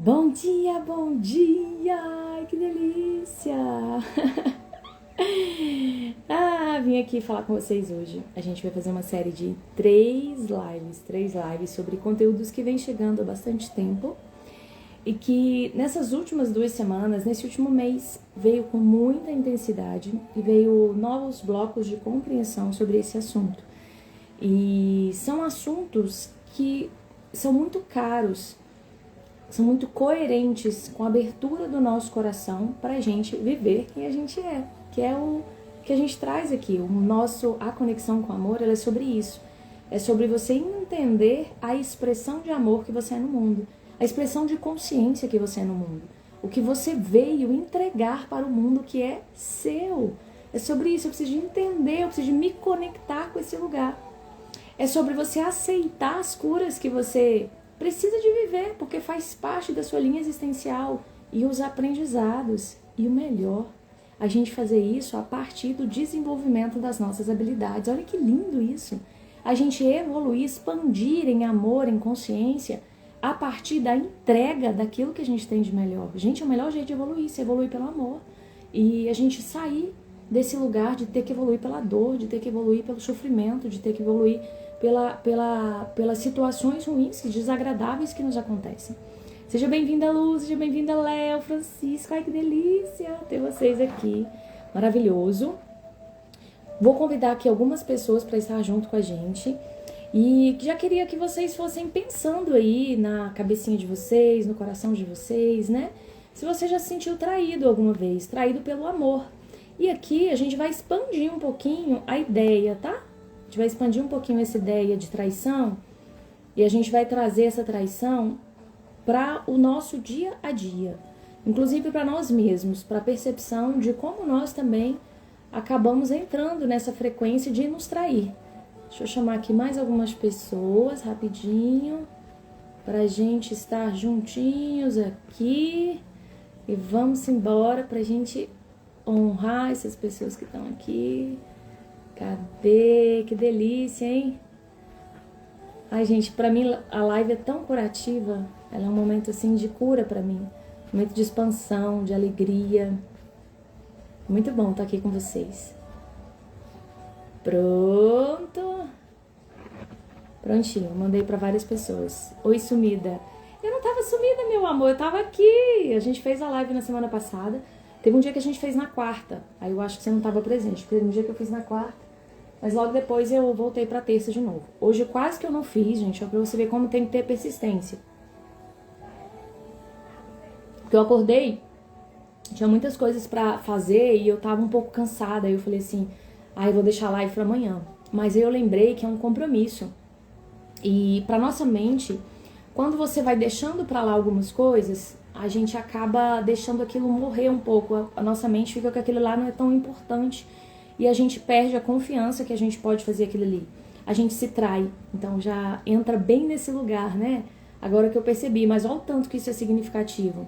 Bom dia, bom dia! Ai, que delícia! Vim aqui falar com vocês hoje. A gente vai fazer uma série de três lives sobre conteúdos que vem chegando há bastante tempo e que nessas últimas 2 semanas, nesse último mês, veio com muita intensidade e veio novos blocos de compreensão sobre esse assunto. E são assuntos que são muito caros, são muito coerentes com a abertura do nosso coração para a gente viver quem a gente é, que é o que a gente traz aqui. A conexão com o amor, ela é sobre isso. É sobre você entender a expressão de amor que você é no mundo, a expressão de consciência que você é no mundo, o que você veio entregar para o mundo que é seu. É sobre isso, eu preciso de entender, eu preciso de me conectar com esse lugar. É sobre você aceitar as curas que você precisa de viver, porque faz parte da sua linha existencial, e os aprendizados. E o melhor, a gente fazer isso a partir do desenvolvimento das nossas habilidades. Olha que lindo isso! A gente evoluir, expandir em amor, em consciência, a partir da entrega daquilo que a gente tem de melhor. Gente, é o melhor jeito de evoluir, se evoluir pelo amor. E a gente sair desse lugar de ter que evoluir pela dor, de ter que evoluir pelo sofrimento, de ter que evoluir pelas situações ruins, desagradáveis que nos acontecem. Seja bem-vinda, Luz, seja bem-vinda, Léo, Francisco. Ai, que delícia ter vocês aqui. Maravilhoso. Vou convidar aqui algumas pessoas para estar junto com a gente. E já queria que vocês fossem pensando aí na cabecinha de vocês, no coração de vocês, né? Se você já se sentiu traído alguma vez, traído pelo amor. E aqui a gente vai expandir um pouquinho a ideia, tá? A gente vai expandir um pouquinho essa ideia de traição e a gente vai trazer essa traição para o nosso dia a dia, inclusive para nós mesmos, para a percepção de como nós também acabamos entrando nessa frequência de nos trair. Deixa eu chamar aqui mais algumas pessoas rapidinho para a gente estar juntinhos aqui e vamos embora para a gente honrar essas pessoas que estão aqui. Cadê? Que delícia, hein? Ai, gente, pra mim a live é tão curativa. Ela é um momento, assim, de cura pra mim. Um momento de expansão, de alegria. Muito bom estar aqui com vocês. Pronto. Prontinho, mandei pra várias pessoas. Oi, sumida. Eu não tava sumida, meu amor, eu tava aqui. A gente fez a live na semana passada. Teve um dia que a gente fez na quarta. Aí eu acho que você não estava presente. Teve um dia que eu fiz na quarta. Mas logo depois eu voltei pra terça de novo. Hoje quase que eu não fiz, gente. Ó, pra você ver como tem que ter persistência. Porque eu acordei, tinha muitas coisas pra fazer e eu tava um pouco cansada. Aí eu falei assim, eu vou deixar a live pra amanhã. Mas aí eu lembrei que é um compromisso. E pra nossa mente, quando você vai deixando pra lá algumas coisas, a gente acaba deixando aquilo morrer um pouco. A nossa mente fica que aquilo lá não é tão importante e a gente perde a confiança que a gente pode fazer aquilo ali. A gente se trai. Então já entra bem nesse lugar, né? Agora que eu percebi, mas olha o tanto que isso é significativo.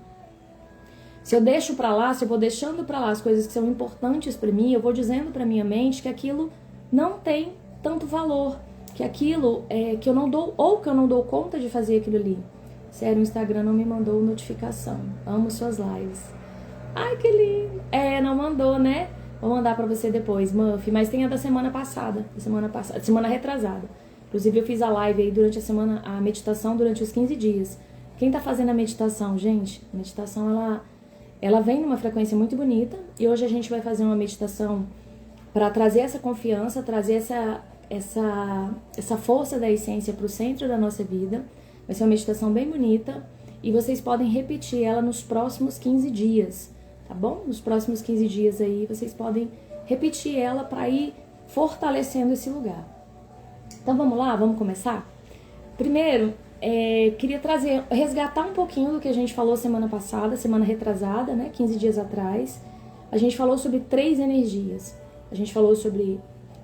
Se eu deixo pra lá, se eu vou deixando pra lá as coisas que são importantes pra mim, eu vou dizendo pra minha mente que aquilo não tem tanto valor, que aquilo é que eu não dou, ou que eu não dou conta de fazer aquilo ali. Sério, o Instagram não me mandou notificação. Amo suas lives. Ai, que lindo. Não mandou, né? Vou mandar pra você depois, Muff. Mas tem a da semana passada. Semana retrasada. Inclusive, eu fiz a live aí durante a semana, a meditação durante os 15 dias. Quem tá fazendo a meditação, gente? A meditação, ela vem numa frequência muito bonita. E hoje a gente vai fazer uma meditação pra trazer essa confiança, trazer essa força da essência pro centro da nossa vida. Vai ser uma meditação bem bonita e vocês podem repetir ela nos próximos 15 dias, tá bom? Nos próximos 15 dias aí vocês podem repetir ela para ir fortalecendo esse lugar. Então vamos lá, vamos começar? Primeiro, queria resgatar um pouquinho do que a gente falou semana passada, semana retrasada, né? 15 dias atrás. A gente falou sobre 3 energias. A gente falou sobre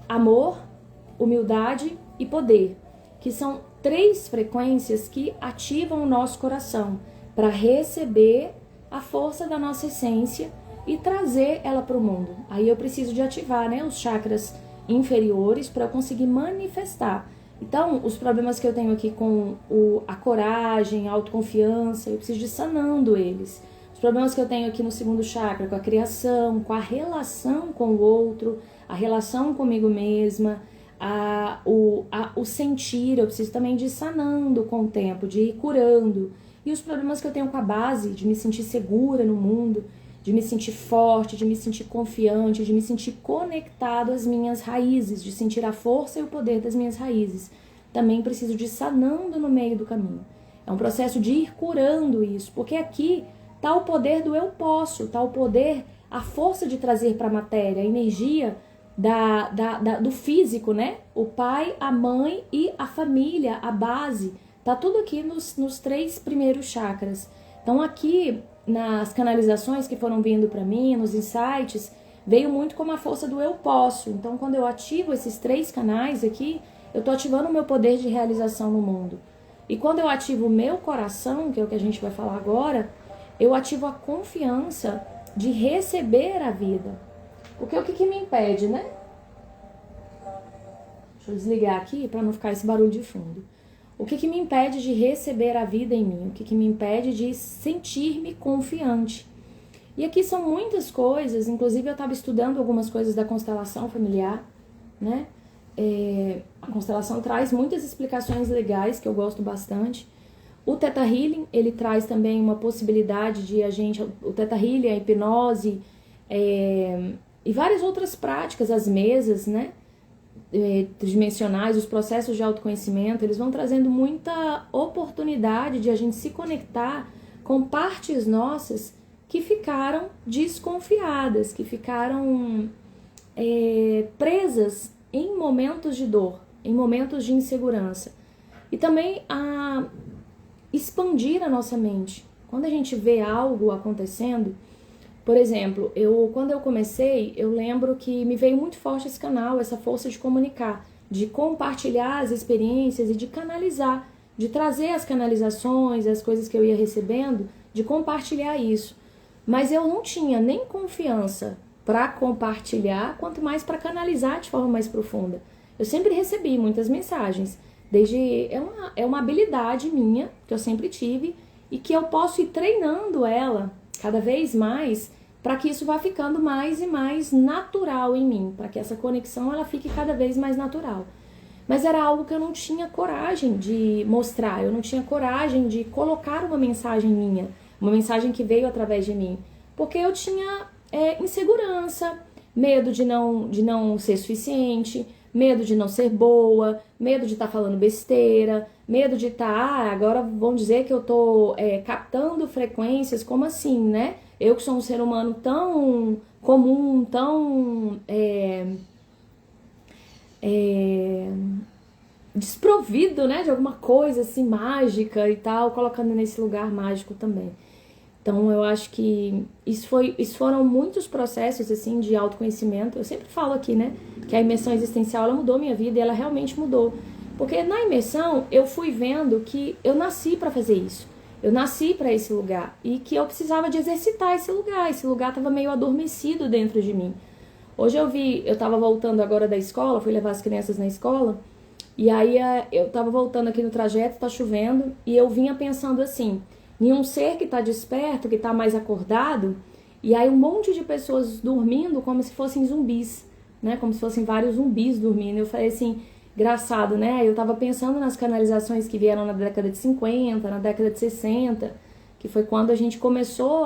amor, humildade e poder, que são 3 frequências que ativam o nosso coração para receber a força da nossa essência e trazer ela para o mundo. Aí eu preciso de ativar, né, os chakras inferiores para eu conseguir manifestar Então, os problemas que eu tenho aqui com a coragem, a autoconfiança, eu preciso de ir sanando eles. Os problemas que eu tenho aqui no segundo chakra, com a criação, com a relação com o outro, a relação comigo mesma, o sentir, eu preciso também de ir sanando com o tempo, de ir curando. E os problemas que eu tenho com a base, de me sentir segura no mundo, de me sentir forte, de me sentir confiante, de me sentir conectado às minhas raízes, de sentir a força e o poder das minhas raízes. Também preciso de ir sanando no meio do caminho. É um processo de ir curando isso, porque aqui está o poder do eu posso, está o poder, a força de trazer para a matéria, a energia do físico, né? O pai, a mãe e a família, a base. Tá tudo aqui nos 3 primeiros chakras. Então aqui, nas canalizações que foram vindo para mim, nos insights, veio muito como a força do eu posso. Então quando eu ativo esses 3 canais aqui, eu tô ativando o meu poder de realização no mundo. E quando eu ativo o meu coração, que é o que a gente vai falar agora, eu ativo a confiança de receber a vida. Porque o que me impede, né? Deixa eu desligar aqui para não ficar esse barulho de fundo. O que me impede de receber a vida em mim? O que me impede de sentir-me confiante? E aqui são muitas coisas, inclusive eu estava estudando algumas coisas da constelação familiar, né? A constelação traz muitas explicações legais que eu gosto bastante. O Theta Healing, ele traz também uma possibilidade de o Theta Healing, a hipnose, e várias outras práticas, as mesas, né? Tridimensionais, os processos de autoconhecimento, eles vão trazendo muita oportunidade de a gente se conectar com partes nossas que ficaram desconfiadas, que ficaram presas em momentos de dor, em momentos de insegurança. E também a expandir a nossa mente. Quando a gente vê algo acontecendo, por exemplo, quando eu comecei, eu lembro que me veio muito forte esse canal, essa força de comunicar, de compartilhar as experiências e de canalizar, de trazer as canalizações, as coisas que eu ia recebendo, de compartilhar isso. Mas eu não tinha nem confiança para compartilhar, quanto mais para canalizar de forma mais profunda. Eu sempre recebi muitas mensagens, é uma habilidade minha, que eu sempre tive, e que eu posso ir treinando ela cada vez mais, para que isso vá ficando mais e mais natural em mim, para que essa conexão ela fique cada vez mais natural. Mas era algo que eu não tinha coragem de mostrar, eu não tinha coragem de colocar uma mensagem minha, uma mensagem que veio através de mim, porque eu tinha insegurança, medo de não ser suficiente, medo de não ser boa, medo de estar falando besteira, medo de estar, agora vão dizer que eu estou captando frequências, como assim, né? Eu que sou um ser humano tão comum, tão desprovido, né, de alguma coisa assim mágica e tal, colocando nesse lugar mágico também. Então eu acho que isso foram muitos processos assim de autoconhecimento. Eu sempre falo aqui, né, que a imersão existencial ela mudou minha vida e ela realmente mudou. Porque na imersão eu fui vendo que eu nasci para fazer isso. Eu nasci para esse lugar e que eu precisava de exercitar esse lugar. Esse lugar estava meio adormecido dentro de mim. Hoje eu estava voltando agora da escola, fui levar as crianças na escola, e aí eu estava voltando aqui no trajeto, tá chovendo, e eu vinha pensando assim, em um ser que tá desperto, que tá mais acordado, e aí um monte de pessoas dormindo como se fossem zumbis, né? Como se fossem vários zumbis dormindo. Eu falei assim, engraçado, né? Eu tava pensando nas canalizações que vieram na década de 50, na década de 60, que foi quando a gente começou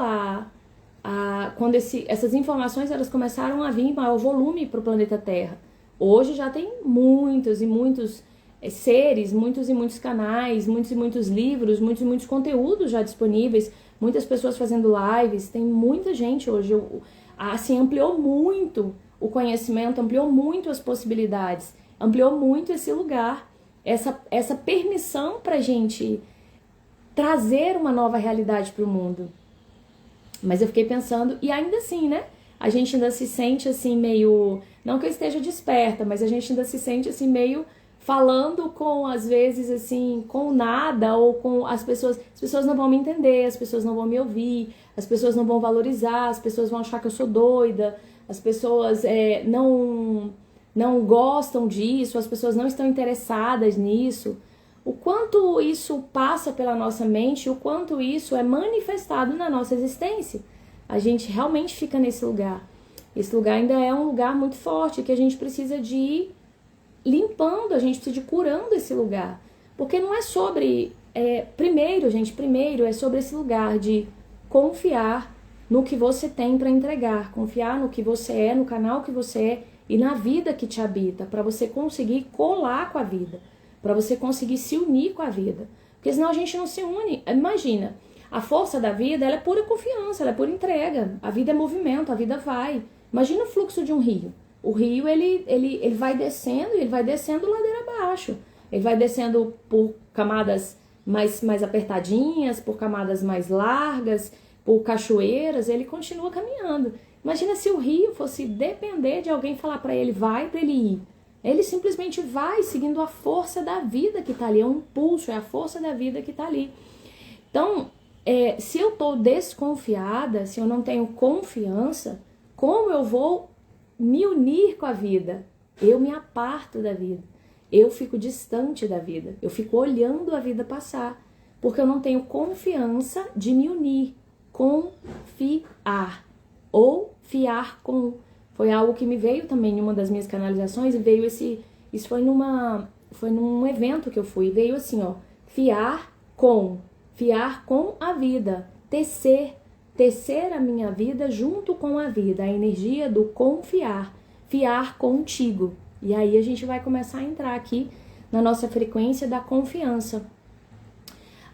quando essas informações elas começaram a vir em maior volume para o planeta Terra. Hoje já tem muitos e muitos seres, muitos e muitos canais, muitos e muitos livros, muitos e muitos conteúdos já disponíveis, muitas pessoas fazendo lives, tem muita gente hoje, assim, ampliou muito o conhecimento, ampliou muito as possibilidades, ampliou muito esse lugar, essa permissão para a gente trazer uma nova realidade para o mundo. Mas eu fiquei pensando, e ainda assim, né? A gente ainda se sente assim meio, não que eu esteja desperta, mas a gente ainda se sente assim meio falando com, às vezes, assim, com nada, ou com as pessoas não vão me entender, as pessoas não vão me ouvir, as pessoas não vão valorizar, as pessoas vão achar que eu sou doida, as pessoas não gostam disso, as pessoas não estão interessadas nisso. O quanto isso passa pela nossa mente, o quanto isso é manifestado na nossa existência. A gente realmente fica nesse lugar. Esse lugar ainda é um lugar muito forte, que a gente precisa de ir limpando, a gente precisa de ir curando esse lugar. Porque não é sobre... primeiro é sobre esse lugar de confiar no que você tem para entregar, confiar no que você é, no canal que você é e na vida que te habita, para você conseguir colar com a vida, para você conseguir se unir com a vida. Porque senão a gente não se une. Imagina, a força da vida, ela é pura confiança, ela é pura entrega. A vida é movimento, a vida vai. Imagina o fluxo de um rio. O rio, ele vai descendo, e ele vai descendo ladeira abaixo. Ele vai descendo por camadas mais apertadinhas, por camadas mais largas, por cachoeiras, ele continua caminhando. Imagina se o rio fosse depender de alguém falar para ele, vai, para ele ir. Ele simplesmente vai seguindo a força da vida que está ali, é um impulso, é a força da vida que está ali. Então, se eu estou desconfiada, se eu não tenho confiança, como eu vou me unir com a vida? Eu me aparto da vida, eu fico distante da vida, eu fico olhando a vida passar, porque eu não tenho confiança de me unir, confiar, ou fiar com... Foi algo que me veio também em uma das minhas canalizações, e veio isso foi num evento que eu fui, veio assim, ó, fiar com a vida, tecer a minha vida junto com a vida, a energia do confiar, fiar contigo. E aí a gente vai começar a entrar aqui na nossa frequência da confiança.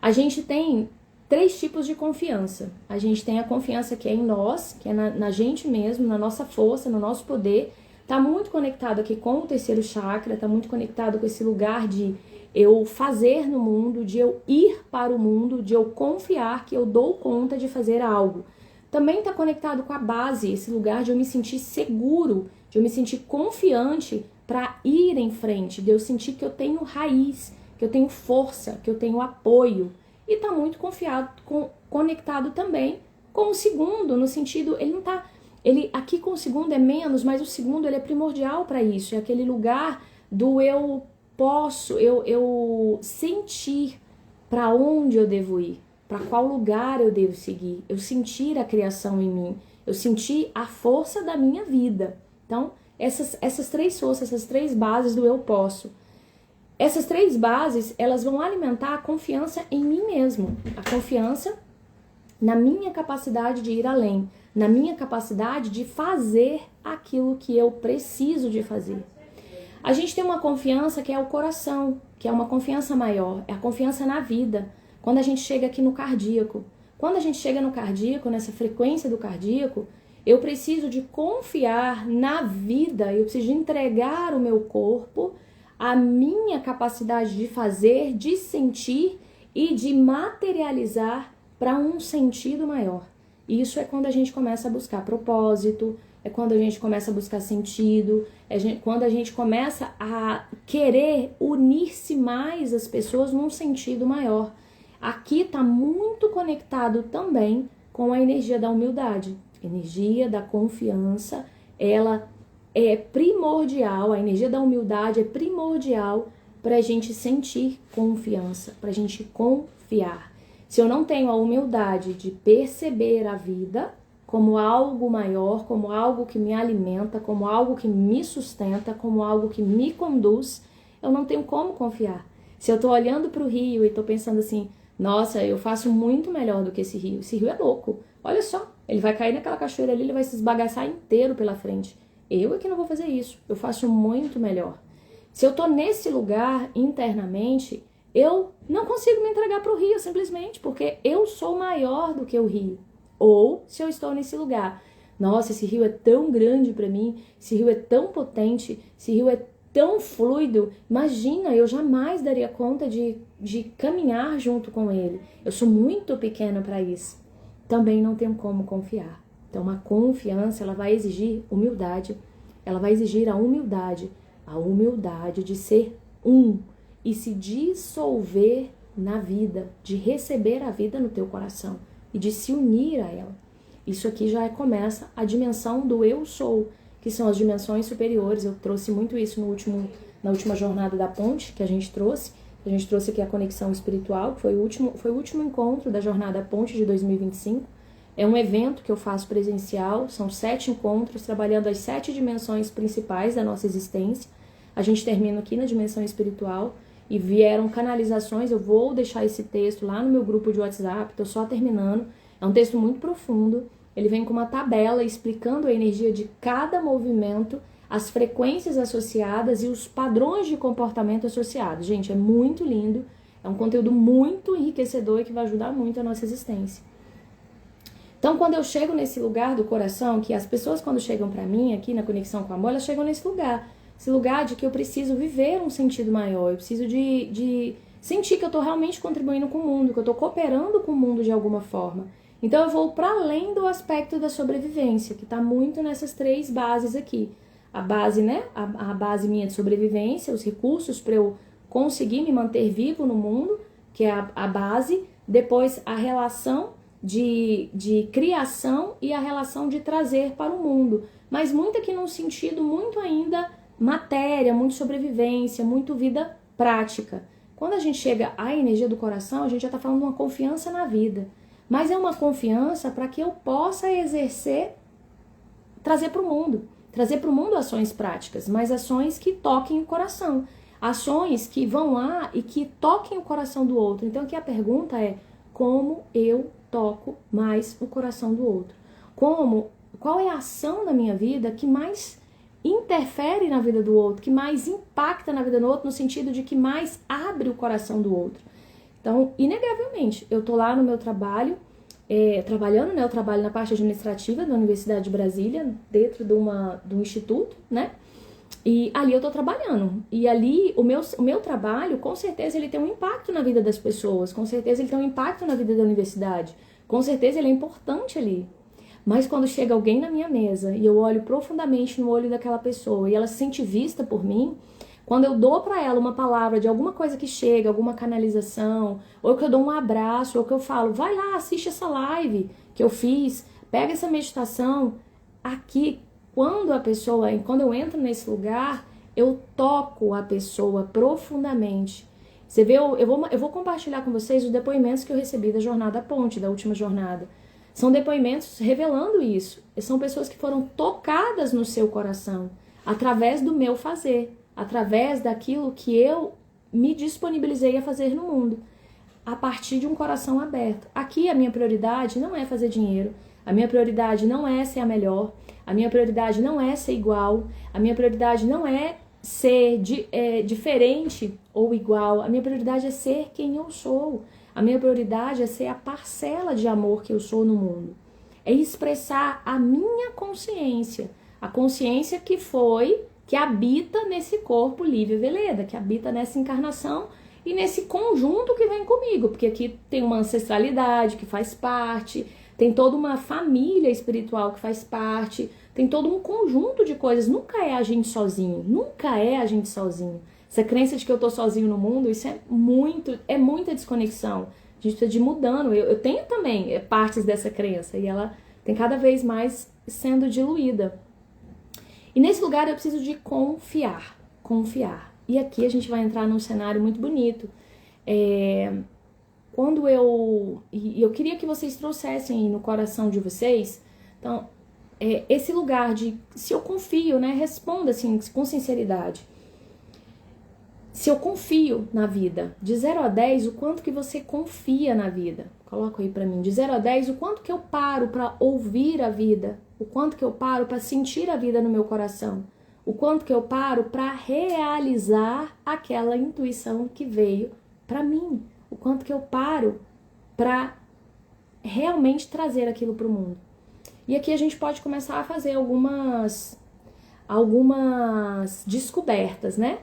A gente tem 3 tipos de confiança. A gente tem a confiança que é em nós, que é na gente mesmo, na nossa força, no nosso poder. Tá muito conectado aqui com o 3º chakra, tá muito conectado com esse lugar de eu fazer no mundo, de eu ir para o mundo, de eu confiar que eu dou conta de fazer algo. Também tá conectado com a base, esse lugar de eu me sentir seguro, de eu me sentir confiante para ir em frente, de eu sentir que eu tenho raiz, que eu tenho força, que eu tenho apoio. E tá muito conectado também com o segundo, no sentido, aqui com o segundo é menos, mas o segundo ele é primordial para isso, é aquele lugar do eu sentir para onde eu devo ir, para qual lugar eu devo seguir, eu sentir a criação em mim, eu sentir a força da minha vida. Então, essas 3 forças, essas 3 bases do eu posso. Essas 3 bases, elas vão alimentar a confiança em mim mesmo, a confiança na minha capacidade de ir além, na minha capacidade de fazer aquilo que eu preciso de fazer. A gente tem uma confiança que é o coração, que é uma confiança maior, é a confiança na vida. Quando a gente chega aqui no cardíaco, quando a gente chega no cardíaco, nessa frequência do cardíaco, eu preciso de confiar na vida, eu preciso de entregar o meu corpo, a minha capacidade de fazer, de sentir e de materializar para um sentido maior. Isso é quando a gente começa a buscar propósito, é quando a gente começa a buscar sentido, quando a gente começa a querer unir-se mais as pessoas num sentido maior. Aqui está muito conectado também com a energia da humildade, energia da confiança, ela é primordial, a energia da humildade é primordial para a gente sentir confiança, para a gente confiar. Se eu não tenho a humildade de perceber a vida como algo maior, como algo que me alimenta, como algo que me sustenta, como algo que me conduz, eu não tenho como confiar. Se eu estou olhando para o rio e estou pensando assim, nossa, eu faço muito melhor do que esse rio é louco, olha só, ele vai cair naquela cachoeira ali, ele vai se esbagaçar inteiro pela frente. Eu é que não vou fazer isso, eu faço muito melhor. Se eu tô nesse lugar internamente, eu não consigo me entregar para o rio simplesmente, porque eu sou maior do que o rio. Ou se eu estou nesse lugar, nossa, esse rio é tão grande para mim, esse rio é tão potente, esse rio é tão fluido, imagina, eu jamais daria conta de caminhar junto com ele. Eu sou muito pequena para isso. Também não tenho como confiar. Então, uma confiança, ela vai exigir humildade, ela vai exigir a humildade de ser um e se dissolver na vida, de receber a vida no teu coração e de se unir a ela. Isso aqui já começa a dimensão do eu sou. que são as dimensões superiores. Eu trouxe muito isso na última jornada da ponte que a gente trouxe. A gente trouxe aqui a conexão espiritual, que foi o último encontro da jornada ponte de 2025. É um evento que eu faço presencial, são 7 encontros, trabalhando as 7 dimensões principais da nossa existência. A gente termina aqui na dimensão espiritual e vieram canalizações. Eu vou deixar esse texto lá no meu grupo de WhatsApp, estou só terminando. É um texto muito profundo, ele vem com uma tabela explicando a energia de cada movimento, as frequências associadas e os padrões de comportamento associados. Gente, é muito lindo, é um conteúdo muito enriquecedor e que vai ajudar muito a nossa existência. Então, quando eu chego nesse lugar do coração, que as pessoas quando chegam pra mim aqui na Conexão com Amor, elas chegam nesse lugar. Esse lugar de que eu preciso viver um sentido maior, eu preciso de sentir que eu tô realmente contribuindo com o mundo, que eu tô cooperando com o mundo de alguma forma. Então, eu vou para além do aspecto da sobrevivência, que tá muito nessas 3 bases aqui. A base, né? A base minha de sobrevivência, os recursos para eu conseguir me manter vivo no mundo, que é a base. Depois, a relação de criação e a relação de trazer para o mundo. Mas muito aqui num sentido muito ainda matéria, muito sobrevivência, muito vida prática. Quando a gente chega à energia do coração, a gente já está falando de uma confiança na vida. Mas é uma confiança para que eu possa exercer, trazer para o mundo. Trazer para o mundo ações práticas, mas ações que toquem o coração. Ações que vão lá e que toquem o coração do outro. Então aqui a pergunta é, como eu toco mais o coração do outro? Qual é a ação da minha vida que mais interfere na vida do outro, que mais impacta na vida do outro, no sentido de que mais abre o coração do outro? Então, inegavelmente, eu tô lá no meu trabalho, trabalhando, né? Eu trabalho na parte administrativa da Universidade de Brasília, dentro de um instituto, né? E ali eu tô trabalhando. E ali o meu trabalho, com certeza, ele tem um impacto na vida das pessoas. Com certeza ele tem um impacto na vida da universidade. Com certeza ele é importante ali. Mas quando chega alguém na minha mesa e eu olho profundamente no olho daquela pessoa e ela se sente vista por mim, quando eu dou pra ela uma palavra de alguma coisa que chega, alguma canalização, ou que eu dou um abraço, ou que eu falo, vai lá, assiste essa live que eu fiz, pega essa meditação, aqui, quando eu entro nesse lugar, eu toco a pessoa profundamente. Você vê, eu vou compartilhar com vocês os depoimentos que eu recebi da jornada ponte, da última jornada. São depoimentos revelando isso. São pessoas que foram tocadas no seu coração, através do meu fazer, através daquilo que eu me disponibilizei a fazer no mundo, a partir de um coração aberto. Aqui a minha prioridade não é fazer dinheiro, a minha prioridade não é ser a melhor, a minha prioridade não é ser igual, a minha prioridade não é ser diferente ou igual, a minha prioridade é ser quem eu sou, a minha prioridade é ser a parcela de amor que eu sou no mundo, é expressar a minha consciência, a consciência que habita nesse corpo Lívia Veleda, que habita nessa encarnação e nesse conjunto que vem comigo, porque aqui tem uma ancestralidade que faz parte, tem toda uma família espiritual que faz parte, tem todo um conjunto de coisas. Nunca é a gente sozinho, nunca é a gente sozinho. Essa crença de que eu tô sozinho no mundo, isso é muita desconexão. A gente precisa de ir mudando. Eu tenho também partes dessa crença e ela tem cada vez mais sendo diluída. E nesse lugar eu preciso de confiar. E aqui a gente vai entrar num cenário muito bonito. Eu queria que vocês trouxessem aí no coração de vocês, então, esse lugar de, se eu confio, né, responda assim, com sinceridade. Se eu confio na vida, de 0 a 10, o quanto que você confia na vida? Coloca aí pra mim, de 0 a 10, o quanto que eu paro pra ouvir a vida? O quanto que eu paro pra sentir a vida no meu coração? O quanto que eu paro pra realizar aquela intuição que veio pra mim? O quanto que eu paro pra realmente trazer aquilo pro mundo? E aqui a gente pode começar a fazer algumas descobertas, né?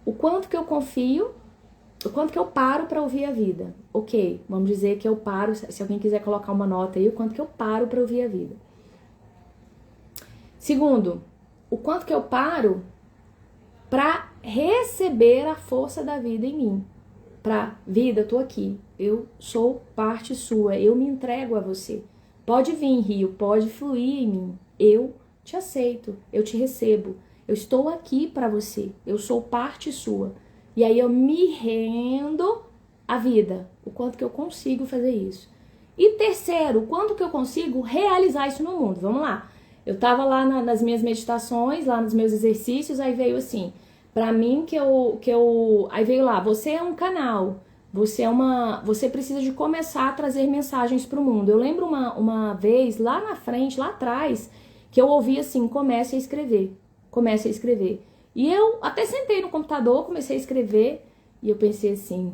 O quanto que eu confio, o quanto que eu paro para ouvir a vida. Ok, vamos dizer que eu paro, se alguém quiser colocar uma nota aí, o quanto que eu paro para ouvir a vida. Segundo, o quanto que eu paro para receber a força da vida em mim. Pra vida, eu tô aqui, eu sou parte sua, eu me entrego a você. Pode vir, rio, pode fluir em mim, eu te aceito, eu te recebo, eu estou aqui para você, eu sou parte sua. E aí eu me rendo à vida, o quanto que eu consigo fazer isso. E terceiro, o quanto que eu consigo realizar isso no mundo. Vamos lá. Eu tava lá nas minhas meditações, lá nos meus exercícios, aí veio assim, pra mim aí veio lá, você é um canal, você precisa de começar a trazer mensagens pro mundo. Eu lembro uma vez, lá na frente, lá atrás, que eu ouvi assim, comece a escrever. E eu até sentei no computador, comecei a escrever, e eu pensei assim,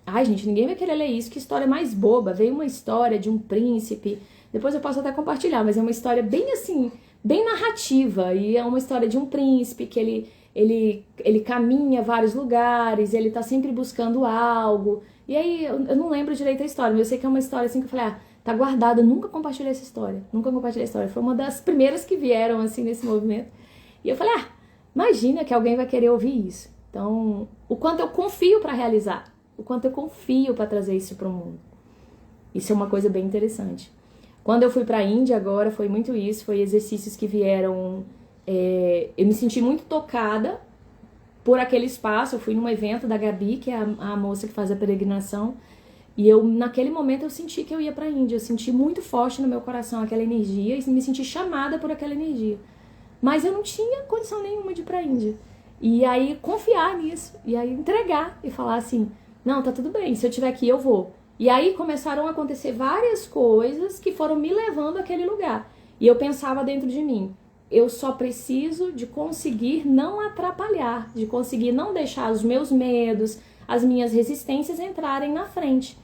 ai gente, ninguém vai querer ler isso, que história mais boba. Veio uma história de um príncipe, depois eu posso até compartilhar, mas é uma história bem assim, bem narrativa, e é uma história de um príncipe que ele caminha vários lugares, ele tá sempre buscando algo. E aí, eu não lembro direito a história, mas eu sei que é uma história assim que eu falei, tá guardada, eu nunca compartilhei essa história. Nunca compartilhei a história. Foi uma das primeiras que vieram, assim, nesse movimento. E eu falei, imagina que alguém vai querer ouvir isso. Então, o quanto eu confio pra realizar, o quanto eu confio pra trazer isso pro mundo. Isso é uma coisa bem interessante. Quando eu fui pra Índia agora, foi muito isso, foi exercícios que vieram... eu me senti muito tocada por aquele espaço. Eu fui num evento da Gabi, que é a moça que faz a peregrinação, e naquele momento eu senti que eu ia pra Índia. Eu senti muito forte no meu coração aquela energia e me senti chamada por aquela energia. Mas eu não tinha condição nenhuma de ir pra Índia. E aí confiar nisso, e aí entregar e falar assim, não, tá tudo bem, se eu tiver aqui eu vou. E aí começaram a acontecer várias coisas que foram me levando àquele lugar. E eu pensava dentro de mim, eu só preciso de conseguir não atrapalhar, de conseguir não deixar os meus medos, as minhas resistências entrarem na frente.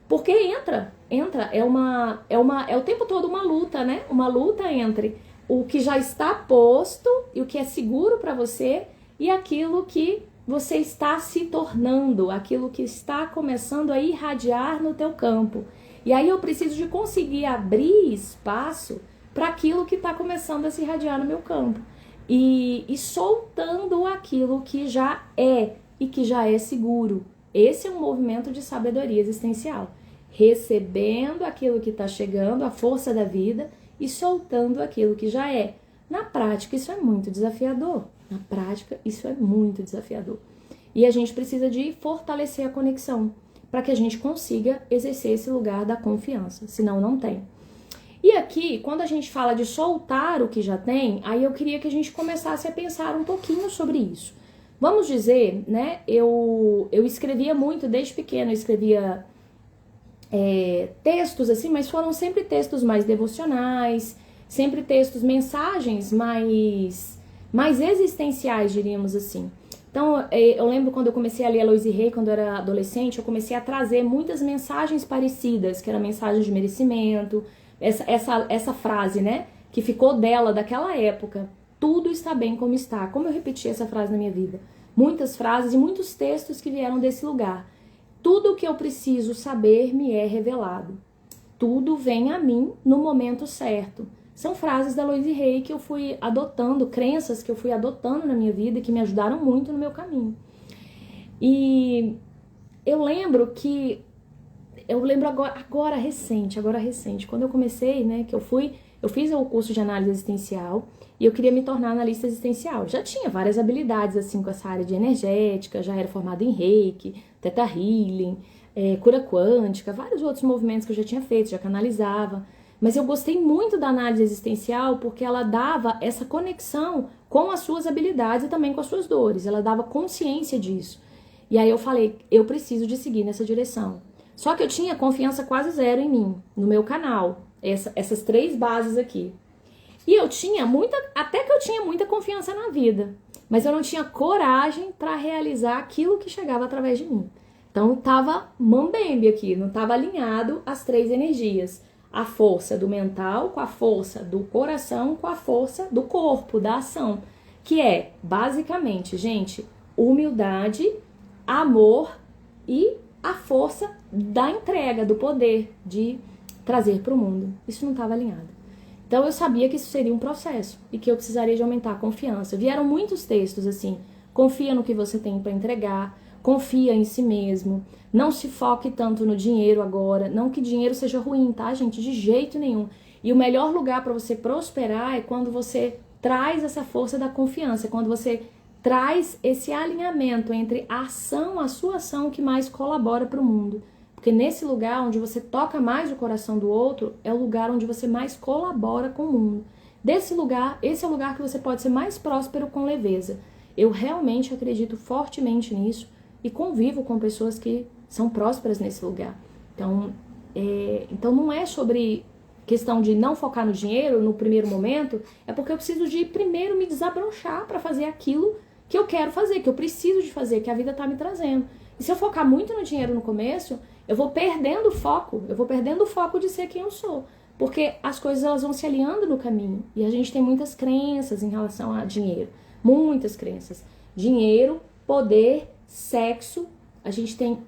Porque entra, é o tempo todo uma luta, né? Uma luta entre o que já está posto e o que é seguro para você e aquilo que você está se tornando, aquilo que está começando a irradiar no teu campo. E aí eu preciso de conseguir abrir espaço para aquilo que está começando a se irradiar no meu campo. E soltando aquilo que já é e que já é seguro. Esse é um movimento de sabedoria existencial. Recebendo aquilo que está chegando, a força da vida, e soltando aquilo que já é. Na prática, isso é muito desafiador. Na prática, isso é muito desafiador. E a gente precisa de fortalecer a conexão para que a gente consiga exercer esse lugar da confiança. Senão, não tem. E aqui, quando a gente fala de soltar o que já tem, aí eu queria que a gente começasse a pensar um pouquinho sobre isso. Vamos dizer, né, eu escrevia muito desde pequena, eu escrevia textos assim, mas foram sempre textos mais devocionais, sempre textos, mensagens mais existenciais, diríamos assim. Então, eu lembro quando eu comecei a ler a Aloysio Hay, quando eu era adolescente, eu comecei a trazer muitas mensagens parecidas, que era mensagem de merecimento, essa frase, né, que ficou dela, daquela época, tudo está bem como está. Como eu repeti essa frase na minha vida? Muitas frases e muitos textos que vieram desse lugar. Tudo o que eu preciso saber me é revelado. Tudo vem a mim no momento certo. São frases da Aloysio Hay que eu fui adotando, crenças que eu fui adotando na minha vida e que me ajudaram muito no meu caminho. E eu lembro agora recente, quando eu comecei, né, que eu fiz o curso de análise existencial e eu queria me tornar analista existencial. Já tinha várias habilidades assim com essa área de energética, já era formada em Reiki, Theta Healing, cura quântica, vários outros movimentos que eu já tinha feito, já canalizava. Mas eu gostei muito da análise existencial porque ela dava essa conexão com as suas habilidades e também com as suas dores. Ela dava consciência disso. E aí eu falei, eu preciso de seguir nessa direção. Só que eu tinha confiança quase zero em mim, no meu canal. Essas 3 bases aqui. E eu tinha muita confiança na vida. Mas eu não tinha coragem para realizar aquilo que chegava através de mim. Então tava mambembe aqui, não tava alinhado as 3 energias. A força do mental com a força do coração com a força do corpo, da ação. Que é, basicamente, gente, humildade, amor e a força da entrega, do poder de trazer para o mundo. Isso não estava alinhado. Então eu sabia que isso seria um processo e que eu precisaria de aumentar a confiança. Vieram muitos textos assim, confia no que você tem para entregar, confia em si mesmo, não se foque tanto no dinheiro agora, não que dinheiro seja ruim, tá, gente? De jeito nenhum. E o melhor lugar para você prosperar é quando você traz essa força da confiança, quando você traz esse alinhamento entre a ação, a sua ação que mais colabora para o mundo. Porque nesse lugar onde você toca mais o coração do outro, é o lugar onde você mais colabora com o mundo. Desse lugar, esse é o lugar que você pode ser mais próspero com leveza. Eu realmente acredito fortemente nisso e convivo com pessoas que são prósperas nesse lugar. Então não é sobre questão de não focar no dinheiro no primeiro momento, é porque eu preciso de primeiro me desabrochar para fazer aquilo que eu quero fazer, que eu preciso de fazer, que a vida está me trazendo. E se eu focar muito no dinheiro no começo, eu vou perdendo o foco de ser quem eu sou. Porque as coisas elas vão se alinhando no caminho. E a gente tem muitas crenças em relação a dinheiro. Muitas crenças. Dinheiro, poder, sexo. A gente tem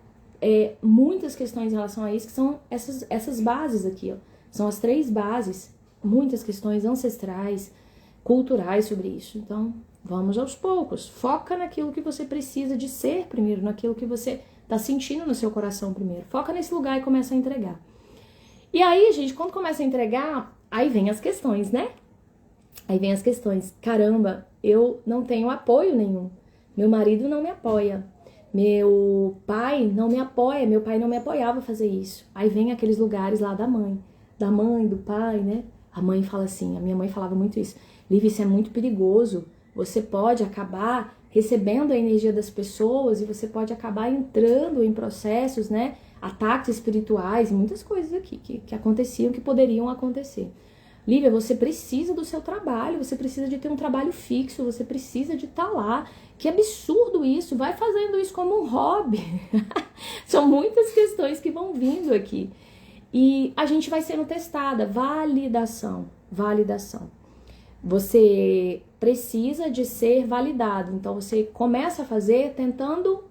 muitas questões em relação a isso, que são essas bases aqui, ó. São as 3 bases. Muitas questões ancestrais, culturais sobre isso. Então, vamos aos poucos. Foca naquilo que você precisa de ser primeiro, naquilo que você tá sentindo no seu coração primeiro. Foca nesse lugar e começa a entregar. E aí, gente, quando começa a entregar, aí vem as questões, né? Aí vem as questões. Caramba, eu não tenho apoio nenhum. Meu marido não me apoia. Meu pai não me apoia. Meu pai não me apoiava a fazer isso. Aí vem aqueles lugares lá da mãe, do pai, né? A mãe fala assim, a minha mãe falava muito isso. Lívia, isso é muito perigoso. Você pode acabar recebendo a energia das pessoas e você pode acabar entrando em processos, né? Ataques espirituais e muitas coisas aqui que aconteciam, que poderiam acontecer. Lívia, você precisa do seu trabalho, você precisa de ter um trabalho fixo, você precisa de estar lá. Que absurdo isso, vai fazendo isso como um hobby. São muitas questões que vão vindo aqui. E a gente vai sendo testada, validação. Você precisa de ser validado, então você começa a fazer tentando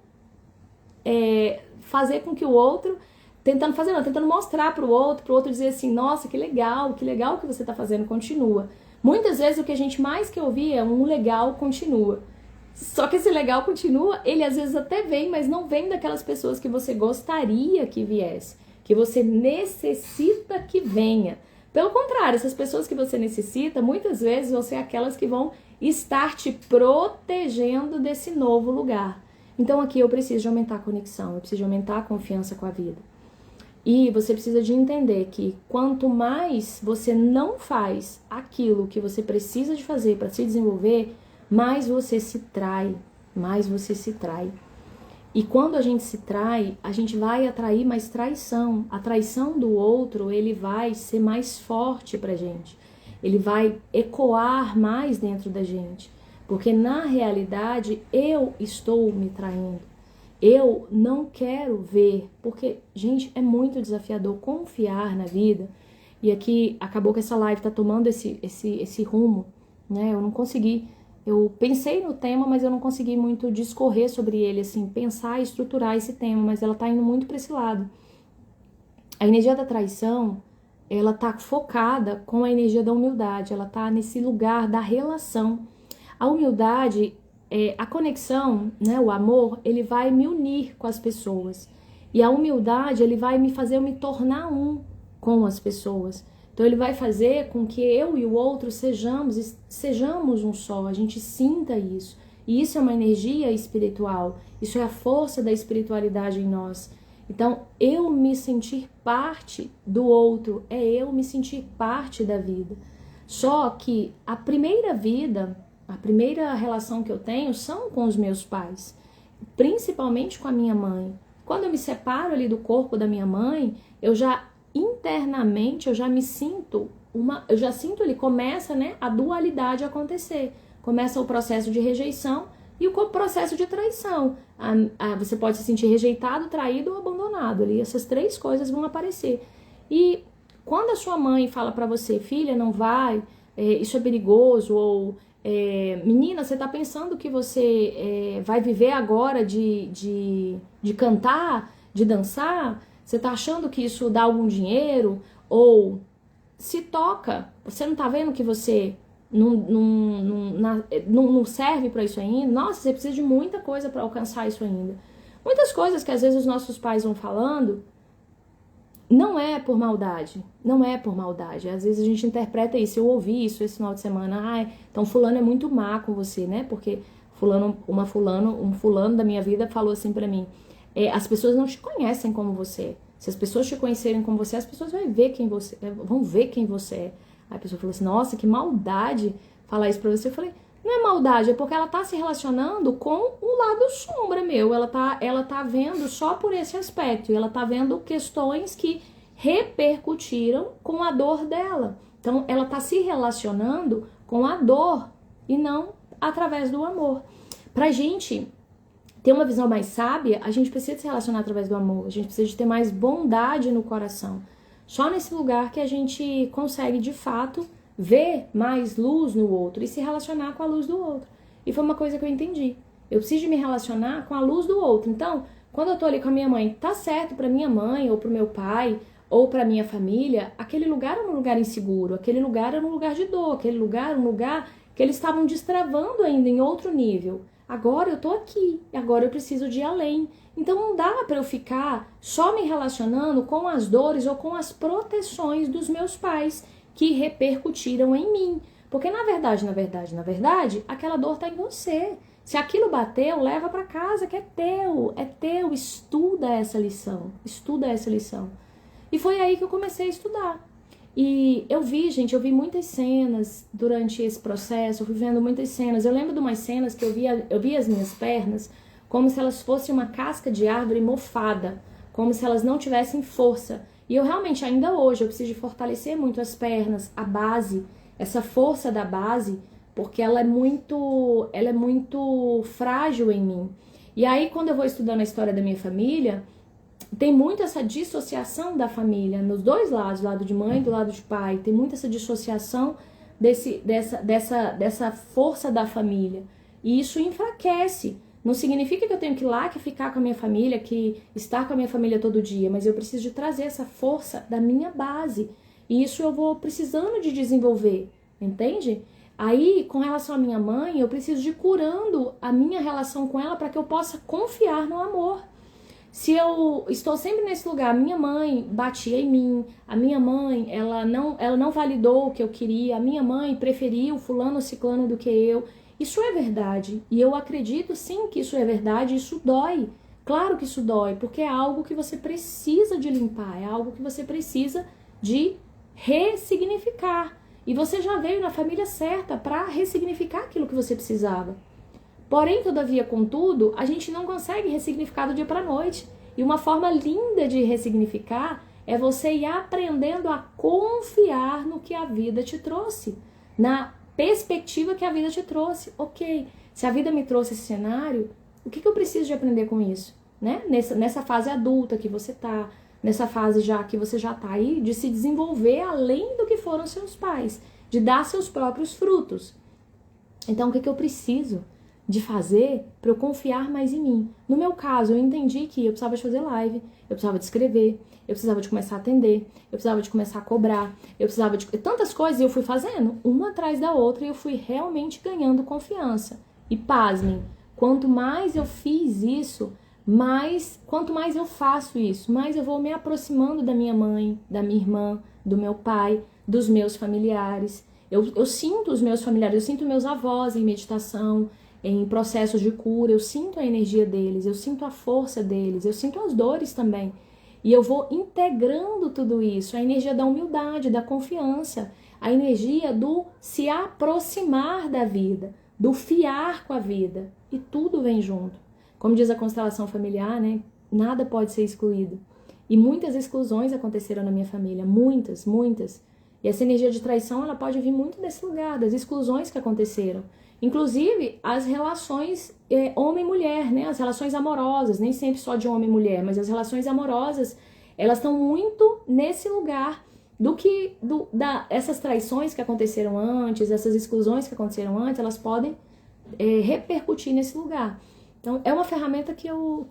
fazer com que o outro, tentando mostrar pro outro dizer assim, nossa, que legal que você tá fazendo, continua. Muitas vezes o que a gente mais quer ouvir é um legal continua. Só que esse legal continua, ele às vezes até vem, mas não vem daquelas pessoas que você gostaria que viesse, que você necessita que venha. Pelo contrário, essas pessoas que você necessita, muitas vezes vão ser aquelas que vão estar te protegendo desse novo lugar. Então aqui eu preciso de aumentar a conexão, eu preciso de aumentar a confiança com a vida. E você precisa de entender que quanto mais você não faz aquilo que você precisa de fazer para se desenvolver, mais você se trai, E quando a gente se trai, a gente vai atrair mais traição. A traição do outro, ele vai ser mais forte pra gente. Ele vai ecoar mais dentro da gente. Porque na realidade, eu estou me traindo. Eu não quero ver. Porque, gente, é muito desafiador confiar na vida. E aqui, acabou que essa live tá tomando esse rumo, né? Eu pensei no tema, mas eu não consegui muito discorrer sobre ele, assim, pensar e estruturar esse tema, mas ela tá indo muito para esse lado. A energia da traição, ela tá focada com a energia da humildade, ela tá nesse lugar da relação. A humildade, a conexão, né, o amor, ele vai me unir com as pessoas. E a humildade, ele vai me fazer eu me tornar um com as pessoas. Então ele vai fazer com que eu e o outro sejamos um só, a gente sinta isso. E isso é uma energia espiritual, isso é a força da espiritualidade em nós. Então eu me sentir parte do outro, é eu me sentir parte da vida. Só que a primeira relação que eu tenho são com os meus pais, principalmente com a minha mãe. Quando eu me separo ali do corpo da minha mãe, internamente eu já sinto ali, começa, né, a dualidade a acontecer. Começa o processo de rejeição e o processo de traição. Você pode se sentir rejeitado, traído ou abandonado ali. Essas 3 coisas vão aparecer. E quando a sua mãe fala pra você, filha, não vai, isso é perigoso, ou menina, você tá pensando que você vai viver agora de cantar, de dançar? Você tá achando que isso dá algum dinheiro? Ou se toca, você não tá vendo que você não serve para isso ainda? Nossa, você precisa de muita coisa para alcançar isso ainda. Muitas coisas que às vezes os nossos pais vão falando não é por maldade, não é por maldade. Às vezes a gente interpreta isso. Eu ouvi isso esse final de semana. Ai, então fulano é muito má com você, né? Porque um fulano da minha vida falou assim pra mim: as pessoas não te conhecem como você é. Se as pessoas te conhecerem como você é, as pessoas vão ver quem você é. Aí a pessoa falou assim: nossa, que maldade falar isso pra você. Eu falei: não é maldade, é porque ela tá se relacionando com o lado sombra meu. Ela tá vendo só por esse aspecto. E ela tá vendo questões que repercutiram com a dor dela. Então, ela tá se relacionando com a dor e não através do amor. Pra gente ter uma visão mais sábia, a gente precisa se relacionar através do amor. A gente precisa de ter mais bondade no coração. Só nesse lugar que a gente consegue, de fato, ver mais luz no outro e se relacionar com a luz do outro. E foi uma coisa que eu entendi. Eu preciso de me relacionar com a luz do outro. Então, quando eu tô ali com a minha mãe, tá certo pra minha mãe, ou pro meu pai, ou pra minha família, aquele lugar era um lugar inseguro, aquele lugar era um lugar de dor, aquele lugar era um lugar que eles estavam destravando ainda em outro nível. Agora eu tô aqui, agora eu preciso de ir além. Então não dá pra eu ficar só me relacionando com as dores ou com as proteções dos meus pais que repercutiram em mim. Porque na verdade, aquela dor tá em você. Se aquilo bateu, leva pra casa, que é teu, estuda essa lição. E foi aí que eu comecei a estudar. E eu vi muitas cenas durante esse processo, eu fui vendo muitas cenas. Eu lembro de umas cenas que eu via as minhas pernas como se elas fossem uma casca de árvore mofada, como se elas não tivessem força. E eu realmente, ainda hoje, eu preciso de fortalecer muito as pernas, a base, essa força da base, porque ela é muito frágil em mim. E aí, quando eu vou estudando a história da minha família, tem muito essa dissociação da família, nos dois lados, do lado de mãe e do lado de pai, tem muito essa dissociação dessa força da família. E isso enfraquece. Não significa que eu tenho que ir lá, que ficar com a minha família, que estar com a minha família todo dia, mas eu preciso de trazer essa força da minha base. E isso eu vou precisando de desenvolver, entende? Aí, com relação à minha mãe, eu preciso de ir curando a minha relação com ela para que eu possa confiar no amor. Se eu estou sempre nesse lugar, a minha mãe batia em mim, a minha mãe, ela não validou o que eu queria, a minha mãe preferiu fulano ou ciclano do que eu. Isso é verdade, e eu acredito sim que isso é verdade, isso dói. Claro que isso dói, porque é algo que você precisa de limpar, é algo que você precisa de ressignificar. E você já veio na família certa para ressignificar aquilo que você precisava. Porém, todavia, contudo, a gente não consegue ressignificar do dia para a noite. E uma forma linda de ressignificar é você ir aprendendo a confiar no que a vida te trouxe, na perspectiva que a vida te trouxe. Ok, se a vida me trouxe esse cenário, o que eu preciso de aprender com isso? Né? Nessa fase adulta que você tá, nessa fase já que você já tá aí, de se desenvolver além do que foram seus pais, de dar seus próprios frutos. Então, o que eu preciso de fazer para eu confiar mais em mim? No meu caso, eu entendi que eu precisava de fazer live, eu precisava de escrever, eu precisava de começar a atender, eu precisava de começar a cobrar, eu precisava de tantas coisas, e eu fui fazendo uma atrás da outra e eu fui realmente ganhando confiança. E pasmem, quanto mais eu fiz isso, quanto mais eu faço isso, mais eu vou me aproximando da minha mãe, da minha irmã, do meu pai, dos meus familiares. Eu sinto os meus familiares, eu sinto meus avós em meditação, em processos de cura, eu sinto a energia deles, eu sinto a força deles, eu sinto as dores também. E eu vou integrando tudo isso, a energia da humildade, da confiança, a energia do se aproximar da vida, do fiar com a vida. E tudo vem junto. Como diz a constelação familiar, né? Nada pode ser excluído. E muitas exclusões aconteceram na minha família, muitas. E essa energia de traição, ela pode vir muito desse lugar, das exclusões que aconteceram. Inclusive, as relações homem-mulher, né? As relações amorosas, nem sempre só de homem e mulher, mas as relações amorosas, elas estão muito nesse lugar essas traições que aconteceram antes, essas exclusões que aconteceram antes, elas podem repercutir nesse lugar. Então, é uma ferramenta que eu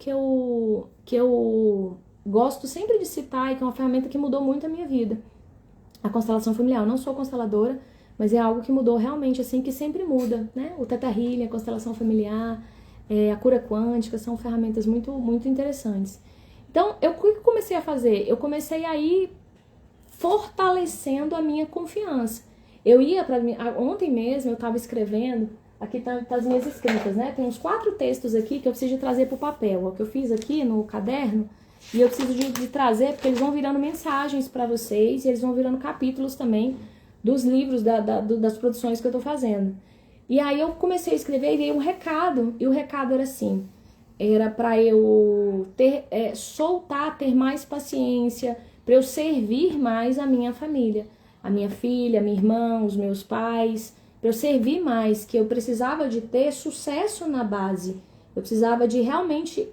gosto sempre de citar e que é uma ferramenta que mudou muito a minha vida. A constelação familiar. Eu não sou consteladora, mas é algo que mudou realmente, assim, que sempre muda, né? O Theta Healing, a constelação familiar, a cura quântica, são ferramentas muito, muito interessantes. Então, o que eu comecei a fazer? Eu comecei a ir fortalecendo a minha confiança. Eu ia para ontem mesmo eu estava escrevendo, aqui tá as minhas escritas, né? Tem uns 4 textos aqui que eu preciso de trazer para o papel. O que eu fiz aqui no caderno, e eu preciso de trazer porque eles vão virando mensagens para vocês e eles vão virando capítulos também dos livros, das produções que eu tô fazendo. E aí eu comecei a escrever e veio um recado, e o recado era assim, era para eu soltar, ter mais paciência, para eu servir mais a minha família, a minha filha, a minha irmã, os meus pais, para eu servir mais, que eu precisava de ter sucesso na base, eu precisava de realmente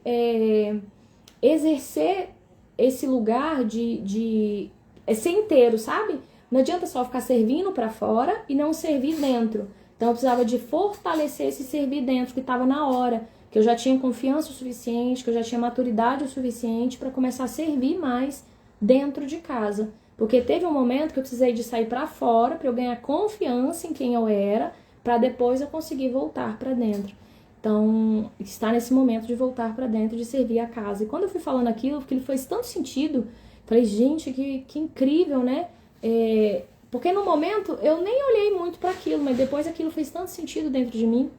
exercer esse lugar de ser inteiro, sabe? Não adianta só ficar servindo para fora e não servir dentro. Então eu precisava de fortalecer esse servir dentro, que estava na hora, que eu já tinha confiança o suficiente, que eu já tinha maturidade o suficiente para começar a servir mais dentro de casa. Porque teve um momento que eu precisei de sair para fora para eu ganhar confiança em quem eu era, para depois eu conseguir voltar para dentro. Então, está nesse momento de voltar para dentro, de servir a casa. E quando eu fui falando aquilo, porque ele fez tanto sentido, falei, gente, que incrível, né? Porque no momento eu nem olhei muito para aquilo, mas depois aquilo fez tanto sentido dentro de mim.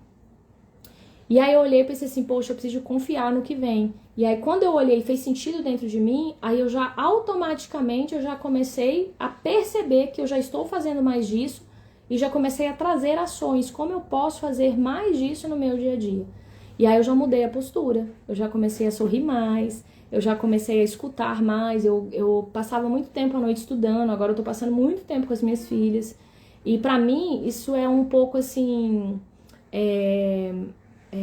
E aí eu olhei e pensei assim, poxa, eu preciso confiar no que vem. E aí quando eu olhei e fez sentido dentro de mim, aí eu já automaticamente eu já comecei a perceber que eu já estou fazendo mais disso e já comecei a trazer ações, como eu posso fazer mais disso no meu dia a dia. E aí eu já mudei a postura, eu já comecei a sorrir mais, eu já comecei a escutar mais, eu passava muito tempo à noite estudando, agora eu tô passando muito tempo com as minhas filhas. E pra mim isso é um pouco assim,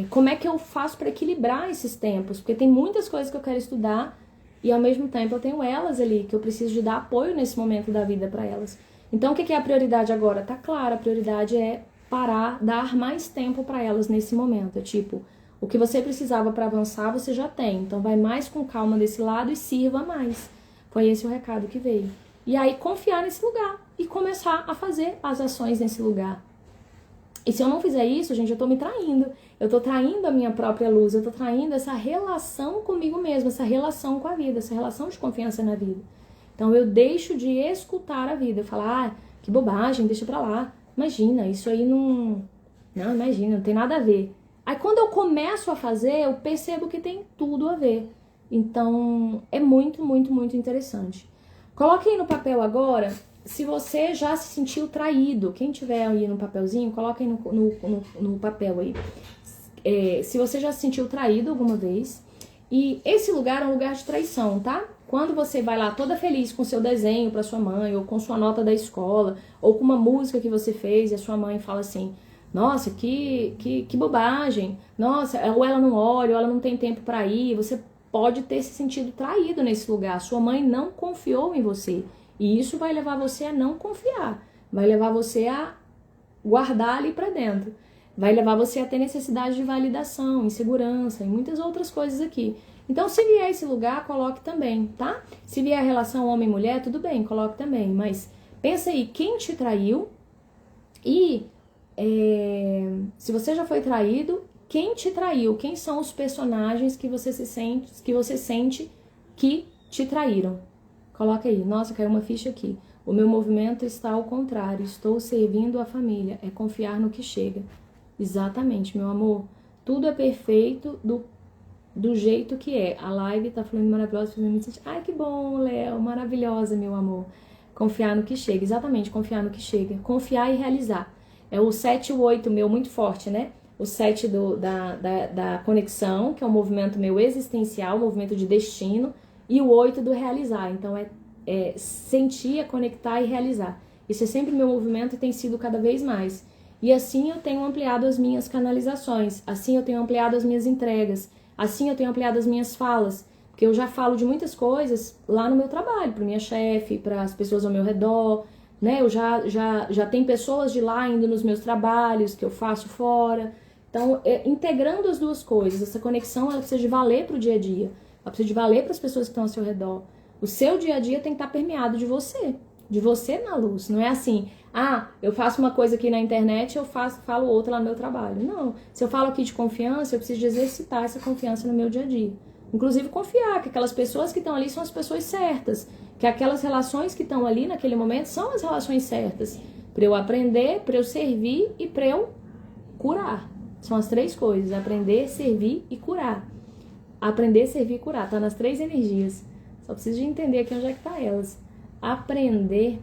como é que eu faço para equilibrar esses tempos? Porque tem muitas coisas que eu quero estudar e ao mesmo tempo eu tenho elas ali, que eu preciso de dar apoio nesse momento da vida para elas. Então o que é a prioridade agora? Tá claro, a prioridade é parar, dar mais tempo para elas nesse momento. É tipo, o que você precisava para avançar você já tem, então vai mais com calma desse lado e sirva mais. Foi esse o recado que veio. E aí confiar nesse lugar e começar a fazer as ações nesse lugar. E se eu não fizer isso, gente, eu tô me traindo. Eu tô traindo a minha própria luz, eu tô traindo essa relação comigo mesma, essa relação com a vida, essa relação de confiança na vida. Então eu deixo de escutar a vida. Eu falo, que bobagem, deixa pra lá. Imagina, isso aí não... Não, imagina, não tem nada a ver. Aí quando eu começo a fazer, eu percebo que tem tudo a ver. Então é muito, muito, muito interessante. Coloque aí no papel agora... Se você já se sentiu traído, quem tiver aí no papelzinho, coloca aí no papel aí. Se você já se sentiu traído alguma vez, e esse lugar é um lugar de traição, tá? Quando você vai lá toda feliz com seu desenho para sua mãe, ou com sua nota da escola, ou com uma música que você fez, e a sua mãe fala assim, nossa, que bobagem, nossa, ou ela não olha, ou ela não tem tempo para ir, você pode ter se sentido traído nesse lugar, sua mãe não confiou em você. E isso vai levar você a não confiar, vai levar você a guardar ali pra dentro, vai levar você a ter necessidade de validação, insegurança e muitas outras coisas aqui. Então, se vier esse lugar, coloque também, tá? Se vier a relação homem-mulher, tudo bem, coloque também. Mas pensa aí, quem te traiu e se você já foi traído, quem te traiu? Quem são os personagens que você sente que te traíram? Coloca aí, nossa, caiu uma ficha aqui. O meu movimento está ao contrário, estou servindo a família, é confiar no que chega. Exatamente, meu amor. Tudo é perfeito do jeito que é. A live tá falando maravilhosa, ai que bom, Léo, maravilhosa, meu amor. Confiar no que chega, exatamente, confiar no que chega. Confiar e realizar. É o 7 e o 8 meu, muito forte, né? O 7 da conexão, que é um movimento meu existencial, um movimento de destino. E o 8 do realizar, então é sentir, é conectar e realizar. Isso é sempre meu movimento e tem sido cada vez mais. E assim eu tenho ampliado as minhas canalizações, assim eu tenho ampliado as minhas entregas, assim eu tenho ampliado as minhas falas, porque eu já falo de muitas coisas lá no meu trabalho, para minha chefe, para as pessoas ao meu redor, né? Eu já tenho pessoas de lá indo nos meus trabalhos que eu faço fora. Então, integrando as duas coisas, essa conexão ela precisa de valer para o dia a dia. Ela precisa de valer para as pessoas que estão ao seu redor. O seu dia a dia tem que estar permeado de você. de você na luz. Não é assim, eu faço uma coisa aqui na internet, falo outra lá no meu trabalho. Não, se eu falo aqui de confiança, eu preciso de exercitar essa confiança no meu dia a dia. Inclusive confiar que aquelas pessoas que estão ali são as pessoas certas, que aquelas relações que estão ali naquele momento são as relações certas, para eu aprender, para eu servir e para eu curar. São as 3 coisas: aprender, servir e curar. Aprender, servir e curar, tá nas 3 energias. Só preciso de entender aqui onde é que tá elas. Aprender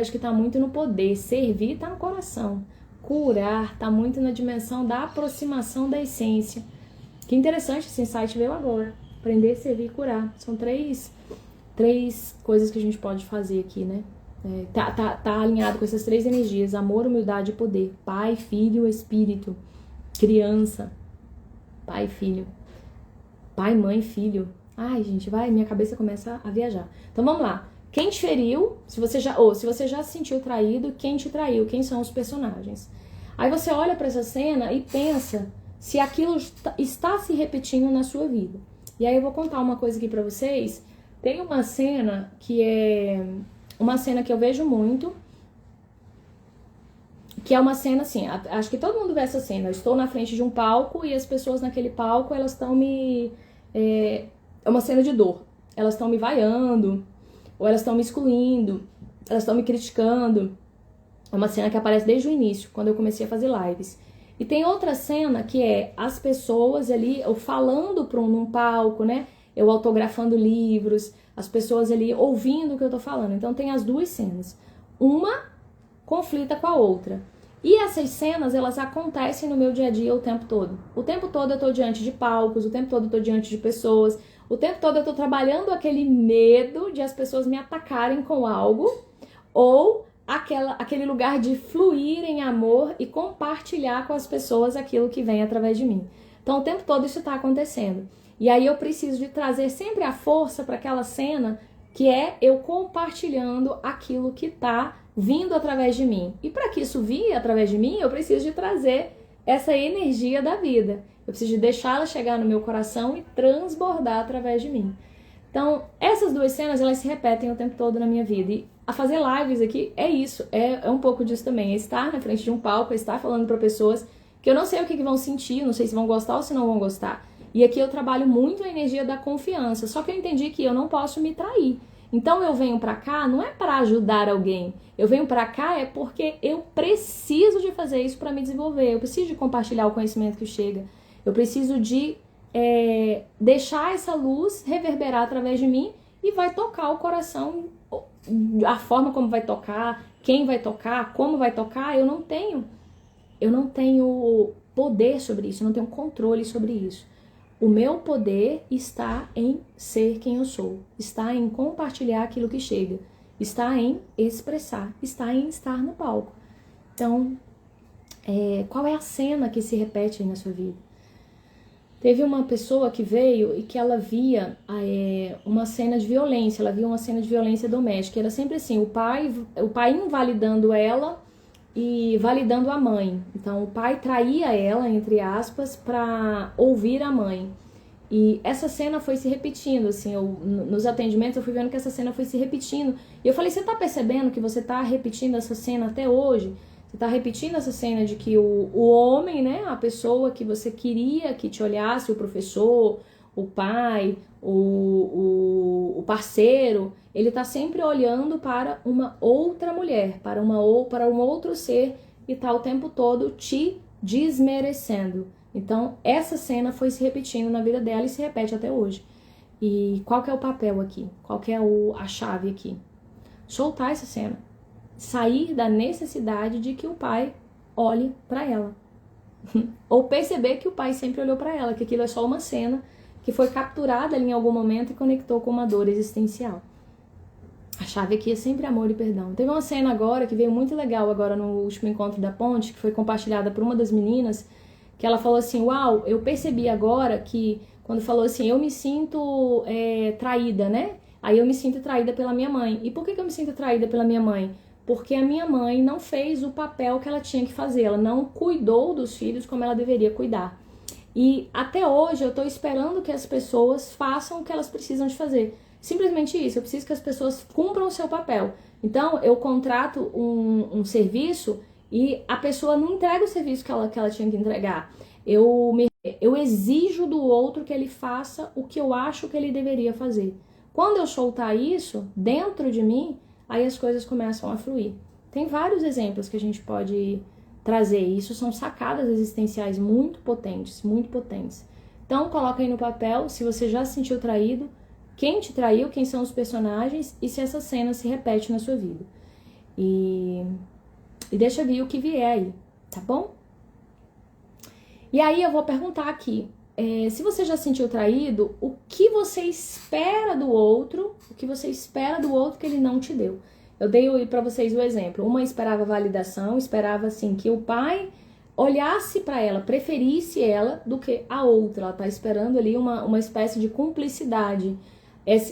acho que tá muito no poder. Servir tá no coração. Curar tá muito na dimensão da aproximação da essência. Que interessante, esse insight veio agora. Aprender, servir e curar. São 3 coisas que a gente pode fazer aqui, né? Tá alinhado com essas 3 energias: amor, humildade e poder. Pai, filho, espírito. Criança. Pai, filho. Pai, mãe, filho. Ai, gente, minha cabeça começa a viajar. Então vamos lá. Quem te feriu, se você já se sentiu traído, quem te traiu, quem são os personagens. Aí você olha para essa cena e pensa se aquilo está se repetindo na sua vida. E aí eu vou contar uma coisa aqui pra vocês. Tem uma cena que é uma cena que eu vejo muito, que é uma cena assim, acho que todo mundo vê essa cena. Eu estou na frente de um palco e as pessoas naquele palco, elas estão é uma cena de dor. Elas estão me vaiando, ou elas estão me excluindo, elas estão me criticando. É uma cena que aparece desde o início, quando eu comecei a fazer lives. E tem outra cena que é as pessoas ali, eu falando num palco, né? Eu autografando livros, as pessoas ali ouvindo o que eu tô falando. Então tem as 2 cenas. Uma conflita com a outra. E essas cenas, elas acontecem no meu dia a dia o tempo todo. O tempo todo eu tô diante de palcos, o tempo todo eu tô diante de pessoas, o tempo todo eu tô trabalhando aquele medo de as pessoas me atacarem com algo, ou aquele lugar de fluir em amor e compartilhar com as pessoas aquilo que vem através de mim. Então o tempo todo isso tá acontecendo. E aí eu preciso de trazer sempre a força para aquela cena, que é eu compartilhando aquilo que tá vindo através de mim. E para que isso venha através de mim, eu preciso de trazer essa energia da vida. Eu preciso de deixá-la chegar no meu coração e transbordar através de mim. Então, essas 2 cenas, elas se repetem o tempo todo na minha vida. E a fazer lives aqui é isso, é um pouco disso também. É estar na frente de um palco, é estar falando para pessoas que eu não sei o que vão sentir, não sei se vão gostar ou se não vão gostar. E aqui eu trabalho muito a energia da confiança. Só que eu entendi que eu não posso me trair. Então eu venho pra cá não é para ajudar alguém. Eu venho pra cá é porque eu preciso de fazer isso para me desenvolver. Eu preciso de compartilhar o conhecimento que chega. Eu preciso de deixar essa luz reverberar através de mim e vai tocar o coração. A forma como vai tocar, quem vai tocar, como vai tocar, eu não tenho poder sobre isso, eu não tenho controle sobre isso. O meu poder está em ser quem eu sou, está em compartilhar aquilo que chega, está em expressar, está em estar no palco. Então, qual é a cena que se repete aí na sua vida? Teve uma pessoa que veio e que ela via uma cena de violência, ela via uma cena de violência doméstica. Era sempre assim, o pai invalidando ela e validando a mãe. Então, o pai traía ela, entre aspas, para ouvir a mãe. E essa cena foi se repetindo, assim, nos atendimentos eu fui vendo que essa cena foi se repetindo. E eu falei, você tá percebendo que você tá repetindo essa cena até hoje? Você tá repetindo essa cena de que o homem, né, a pessoa que você queria que te olhasse, o professor, o pai, o parceiro, ele tá sempre olhando para uma outra mulher, para um outro ser e tá o tempo todo te desmerecendo. Então, essa cena foi se repetindo na vida dela e se repete até hoje. E qual que é o papel aqui? Qual que é a chave aqui? Soltar essa cena. Sair da necessidade de que o pai olhe para ela. Ou perceber que o pai sempre olhou para ela, que aquilo é só uma cena que foi capturada ali em algum momento e conectou com uma dor existencial. A chave aqui é sempre amor e perdão. Teve uma cena agora que veio muito legal agora no último encontro da ponte, que foi compartilhada por uma das meninas, que ela falou assim, uau, eu percebi agora que, quando falou assim, eu me sinto traída, né? Aí eu me sinto traída pela minha mãe. E por que eu me sinto traída pela minha mãe? Porque a minha mãe não fez o papel que ela tinha que fazer, ela não cuidou dos filhos como ela deveria cuidar. E até hoje eu tô esperando que as pessoas façam o que elas precisam de fazer. Simplesmente isso, eu preciso que as pessoas cumpram o seu papel. Então, eu contrato um serviço e a pessoa não entrega o serviço que ela tinha que entregar. Eu exijo do outro que ele faça o que eu acho que ele deveria fazer. Quando eu soltar isso dentro de mim, aí as coisas começam a fluir. Tem vários exemplos que a gente pode trazer. Isso são sacadas existenciais muito potentes, muito potentes. Então, coloca aí no papel se você já se sentiu traído, quem te traiu, quem são os personagens e se essa cena se repete na sua vida. E deixa vir o que vier aí, tá bom? E aí eu vou perguntar aqui, se você já se sentiu traído, o que você espera do outro, o que você espera do outro que ele não te deu? Eu dei para vocês o exemplo. Uma esperava validação, esperava assim que o pai olhasse para ela, preferisse ela do que a outra. Ela tá esperando ali uma espécie de cumplicidade.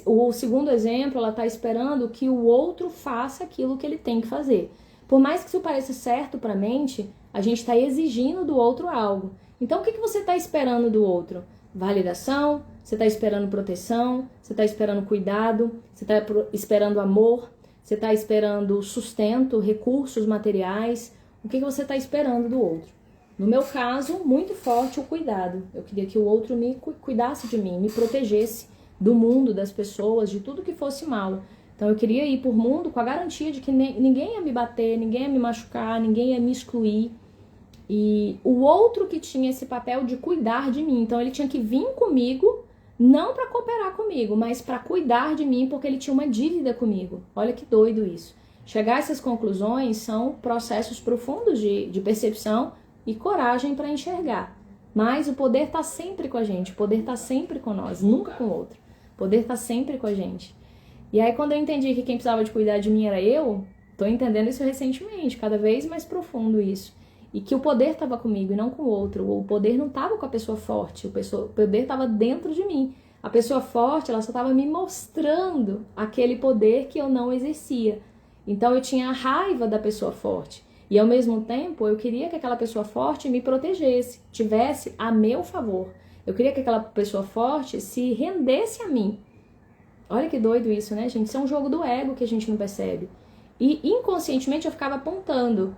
O segundo exemplo, ela tá esperando que o outro faça aquilo que ele tem que fazer. Por mais que isso pareça certo para a mente, a gente está exigindo do outro algo. Então, o que você está esperando do outro? Validação? Você está esperando proteção? Você está esperando cuidado? Você está esperando amor? Você está esperando sustento, recursos materiais? O que você está esperando do outro? No meu caso, muito forte o cuidado. Eu queria que o outro me cuidasse de mim, me protegesse do mundo, das pessoas, de tudo que fosse mal. Então, eu queria ir por mundo com a garantia de que ninguém ia me bater, ninguém ia me machucar, ninguém ia me excluir. E o outro que tinha esse papel de cuidar de mim. Então, ele tinha que vir comigo, não para cooperar comigo, mas para cuidar de mim, porque ele tinha uma dívida comigo. Olha que doido isso. Chegar a essas conclusões são processos profundos de percepção e coragem para enxergar. Mas o poder está sempre com a gente, o poder está sempre com nós, nunca com o outro. O poder está sempre com a gente. E aí, quando eu entendi que quem precisava de cuidar de mim era eu, tô entendendo isso recentemente, cada vez mais profundo isso. E que o poder estava comigo e não com o outro. O poder não estava com a pessoa forte, o poder estava dentro de mim. A pessoa forte, ela só estava me mostrando aquele poder que eu não exercia. Então, eu tinha a raiva da pessoa forte. E, ao mesmo tempo, eu queria que aquela pessoa forte me protegesse, tivesse a meu favor. Eu queria que aquela pessoa forte se rendesse a mim. Olha que doido isso, né, gente? Isso é um jogo do ego que a gente não percebe. E inconscientemente eu ficava apontando,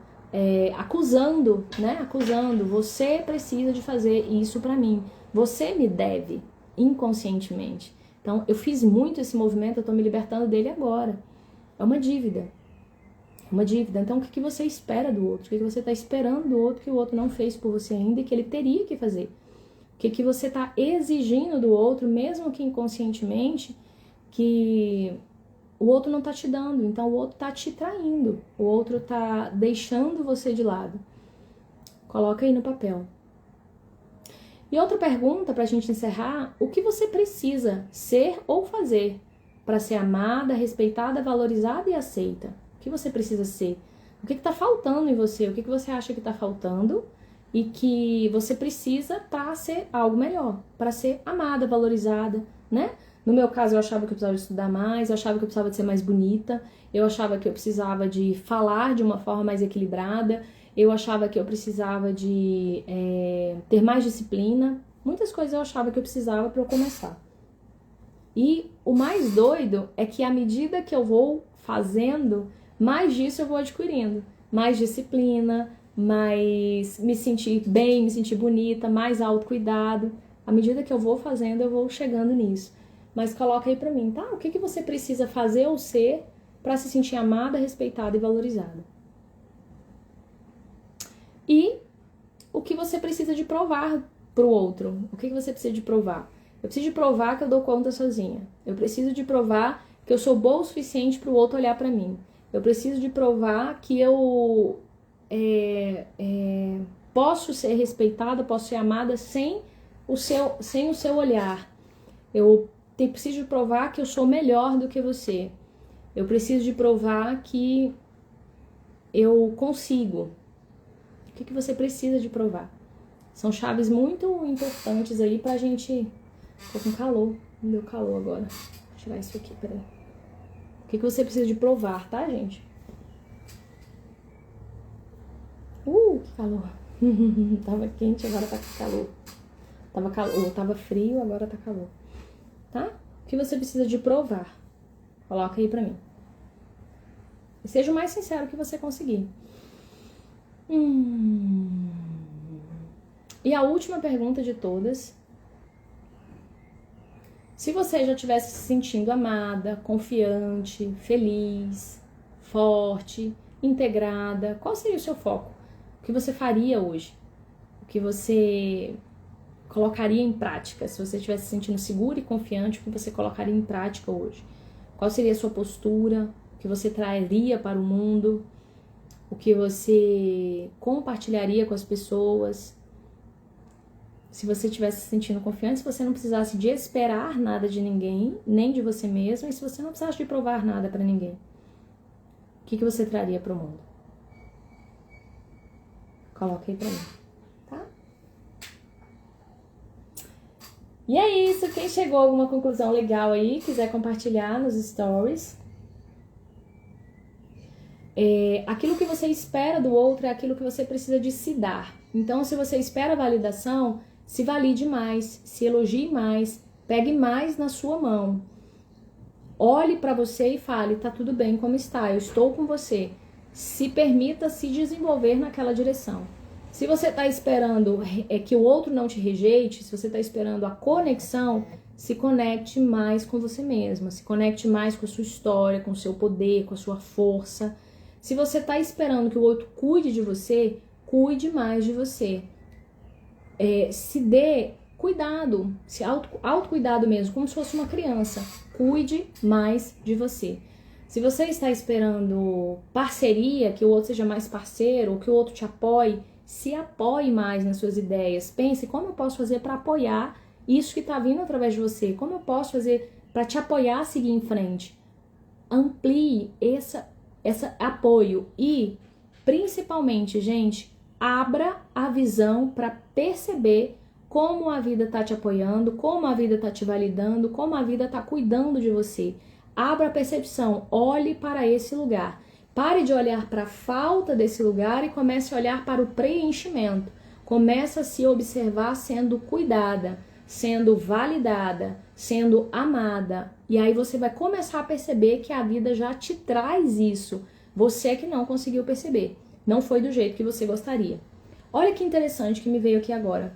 acusando, né? Acusando. Você precisa de fazer isso pra mim. Você me deve, inconscientemente. Então, eu fiz muito esse movimento, eu tô me libertando dele agora. É uma dívida. Uma dívida. Então, o que você espera do outro? O que você tá esperando do outro que o outro não fez por você ainda e que ele teria que fazer? O que você tá exigindo do outro, mesmo que inconscientemente, que o outro não tá te dando, então o outro tá te traindo, o outro tá deixando você de lado. Coloca aí no papel. E outra pergunta pra gente encerrar, o que você precisa ser ou fazer para ser amada, respeitada, valorizada e aceita? O que você precisa ser? O que tá faltando em você? O que você acha que tá faltando e que você precisa para ser algo melhor, para ser amada, valorizada, né? No meu caso, eu achava que eu precisava de estudar mais, eu achava que eu precisava de ser mais bonita, eu achava que eu precisava de falar de uma forma mais equilibrada, eu achava que eu precisava de ter mais disciplina. Muitas coisas eu achava que eu precisava para eu começar. E o mais doido é que à medida que eu vou fazendo, mais disso eu vou adquirindo. Mais disciplina, mais me sentir bem, me sentir bonita, mais autocuidado. À medida que eu vou fazendo, eu vou chegando nisso. Mas coloca aí pra mim, tá? O que você precisa fazer ou ser pra se sentir amada, respeitada e valorizada? E o que você precisa de provar pro outro? O que você precisa de provar? Eu preciso de provar que eu dou conta sozinha. Eu preciso de provar que eu sou boa o suficiente pro outro olhar pra mim. Eu preciso de provar que eu posso ser respeitada, posso ser amada sem o seu olhar. Eu preciso de provar que eu sou melhor do que você. Eu preciso de provar que eu consigo. O que você precisa de provar? São chaves muito importantes aí pra gente... Tô com calor. Me deu calor agora. Vou tirar isso aqui, peraí. O que você precisa de provar, tá, gente? Que calor. Tava quente, agora tá calor. Tava frio, agora tá calor. Tá? O que você precisa de provar? Coloca aí pra mim. Seja o mais sincero que você conseguir. E a última pergunta de todas. Se você já estivesse se sentindo amada, confiante, feliz, forte, integrada, qual seria o seu foco? O que você faria hoje? O que você colocaria em prática? Se você estivesse se sentindo segura e confiante, o que você colocaria em prática hoje? Qual seria a sua postura? O que você traria para o mundo? O que você compartilharia com as pessoas? Se você estivesse se sentindo confiante, se você não precisasse de esperar nada de ninguém, nem de você mesmo, e se você não precisasse de provar nada para ninguém, o que você traria para o mundo? Coloca aí pra mim, tá? E é isso. Quem chegou a alguma conclusão legal aí, quiser compartilhar nos stories. Aquilo que você espera do outro é aquilo que você precisa de se dar. Então, se você espera validação, se valide mais, se elogie mais, pegue mais na sua mão. Olhe para você e fale, tá tudo bem como está, eu estou com você. Se permita se desenvolver naquela direção. Se você está esperando que o outro não te rejeite, se você está esperando a conexão, se conecte mais com você mesma, se conecte mais com a sua história, com o seu poder, com a sua força. Se você está esperando que o outro cuide de você, cuide mais de você. Se dê cuidado, se autocuidado mesmo, como se fosse uma criança. Cuide mais de você. Se você está esperando parceria, que o outro seja mais parceiro, ou que o outro te apoie, se apoie mais nas suas ideias. Pense como eu posso fazer para apoiar isso que está vindo através de você. Como eu posso fazer para te apoiar a seguir em frente. Amplie esse apoio e, principalmente, gente, abra a visão para perceber como a vida está te apoiando, como a vida está te validando, como a vida está cuidando de você. Abra a percepção, olhe para esse lugar. Pare de olhar para a falta desse lugar e comece a olhar para o preenchimento. Comece a se observar sendo cuidada, sendo validada, sendo amada. E aí você vai começar a perceber que a vida já te traz isso. Você que não conseguiu perceber. Não foi do jeito que você gostaria. Olha que interessante que me veio aqui agora.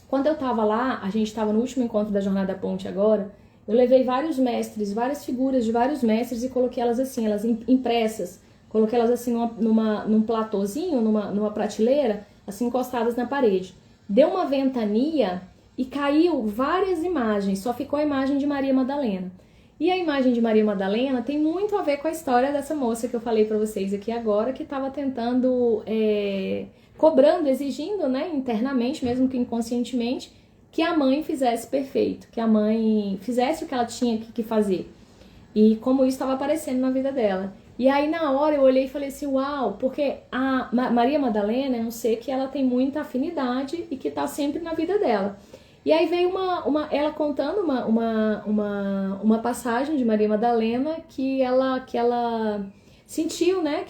Quando eu estava lá, a gente estava no último encontro da Jornada Ponte agora, eu levei vários mestres, várias figuras de vários mestres e coloquei elas assim, elas impressas. Coloquei elas assim num platôzinho, numa prateleira, assim encostadas na parede. Deu uma ventania e caiu várias imagens, só ficou a imagem de Maria Madalena. E a imagem de Maria Madalena tem muito a ver com a história dessa moça que eu falei pra vocês aqui agora, que estava tentando, cobrando, exigindo, né, internamente, mesmo que inconscientemente, que a mãe fizesse perfeito, que a mãe fizesse o que ela tinha que fazer. E como isso estava aparecendo na vida dela. E aí na hora eu olhei e falei assim, uau, porque a Maria Madalena é um ser que ela tem muita afinidade e que está sempre na vida dela. E aí veio ela contando uma passagem de Maria Madalena que ela sentiu, né,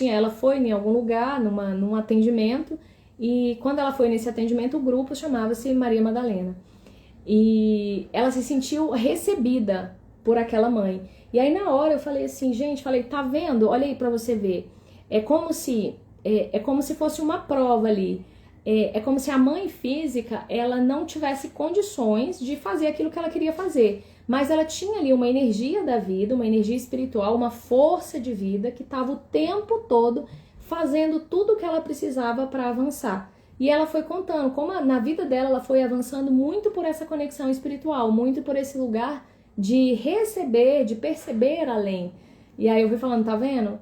ela foi em algum lugar, num atendimento, e quando ela foi nesse atendimento, o grupo chamava-se Maria Madalena. E ela se sentiu recebida por aquela mãe. E aí na hora eu falei assim, gente, tá vendo? Olha aí pra você ver. É como se fosse uma prova ali. É como se a mãe física, ela não tivesse condições de fazer aquilo que ela queria fazer. Mas ela tinha ali uma energia da vida, uma energia espiritual, uma força de vida que estava o tempo todo fazendo tudo o que ela precisava para avançar. E ela foi contando como na vida dela ela foi avançando muito por essa conexão espiritual, muito por esse lugar de receber, de perceber além. E aí eu fui falando, tá vendo?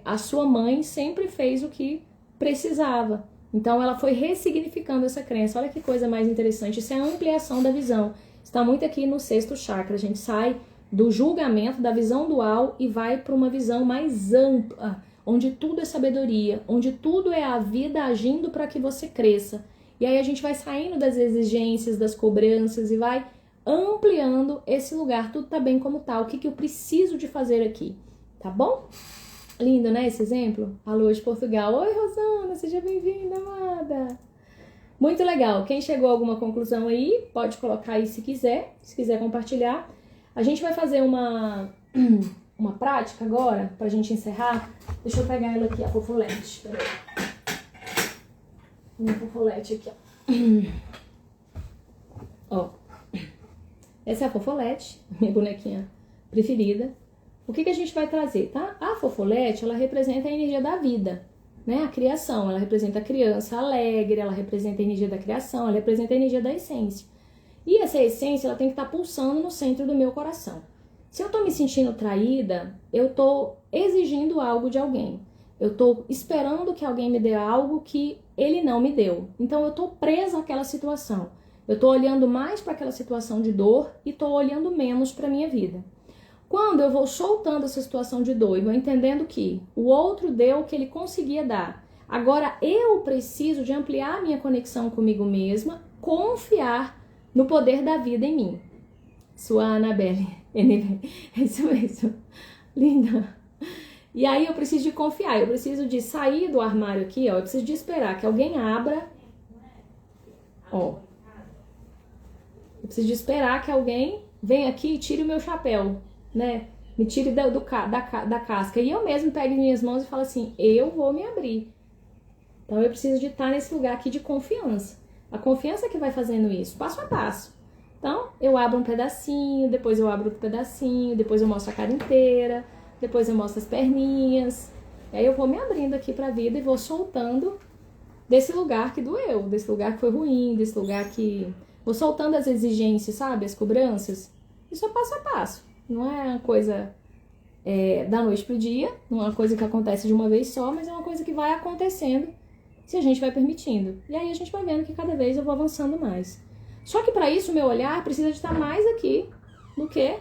A sua mãe sempre fez o que precisava. Então ela foi ressignificando essa crença. Olha que coisa mais interessante. Isso é a ampliação da visão. Está muito aqui no sexto chakra. A gente sai do julgamento, da visão dual e vai para uma visão mais ampla, onde tudo é sabedoria, onde tudo é a vida agindo para que você cresça. E aí a gente vai saindo das exigências, das cobranças e vai ampliando esse lugar. Tudo tá bem como tá. O que eu preciso de fazer aqui? Tá bom? Lindo, né, esse exemplo? Alô de Portugal. Oi, Rosana, seja bem-vinda, amada. Muito legal. Quem chegou a alguma conclusão aí, pode colocar aí se quiser compartilhar. A gente vai fazer uma prática agora, pra gente encerrar. Deixa eu pegar ela aqui, a fofolete. Peraí. Minha fofolete aqui, ó. Essa é a fofolete, minha bonequinha preferida. O que a gente vai trazer, tá? A fofolete, ela representa a energia da vida, né? A criação, ela representa a criança alegre, ela representa a energia da criação, ela representa a energia da essência. E essa essência, ela tem que estar pulsando no centro do meu coração. Se eu tô me sentindo traída, eu tô exigindo algo de alguém. Eu tô esperando que alguém me dê algo que ele não me deu. Então eu tô presa àquela situação. Eu tô olhando mais para aquela situação de dor e tô olhando menos para minha vida. Quando eu vou soltando essa situação de dor e vou entendendo que o outro deu o que ele conseguia dar, agora eu preciso de ampliar a minha conexão comigo mesma, confiar no poder da vida em mim. Sua Anabelle, é isso mesmo, linda. E aí eu preciso de confiar, eu preciso de sair do armário aqui, ó, eu preciso de esperar que alguém abra, ó. Eu preciso de esperar que alguém venha aqui e tire o meu chapéu, né? Me tire da casca. E eu mesmo pego em minhas mãos e falo assim, eu vou me abrir. Então eu preciso de estar nesse lugar aqui de confiança. A confiança que vai fazendo isso, passo a passo. Então eu abro um pedacinho, depois eu abro outro pedacinho, depois eu mostro a cara inteira, depois eu mostro as perninhas. E aí eu vou me abrindo aqui pra vida e vou soltando desse lugar que doeu, desse lugar que foi ruim, desse lugar que... Vou soltando as exigências, sabe? As cobranças. Isso é passo a passo. Não é uma coisa da noite pro dia. Não é uma coisa que acontece de uma vez só. Mas é uma coisa que vai acontecendo se a gente vai permitindo. E aí a gente vai vendo que cada vez eu vou avançando mais. Só que para isso o meu olhar precisa de estar mais aqui do que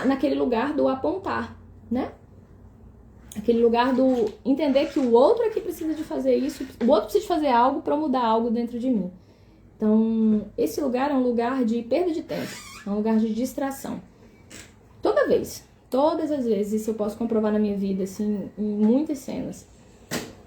naquele lugar do apontar, né? Aquele lugar do entender que o outro é que precisa de fazer isso. O outro precisa de fazer algo para mudar algo dentro de mim. Então, esse lugar é um lugar de perda de tempo, é um lugar de distração. Todas as vezes, isso eu posso comprovar na minha vida, assim, em muitas cenas.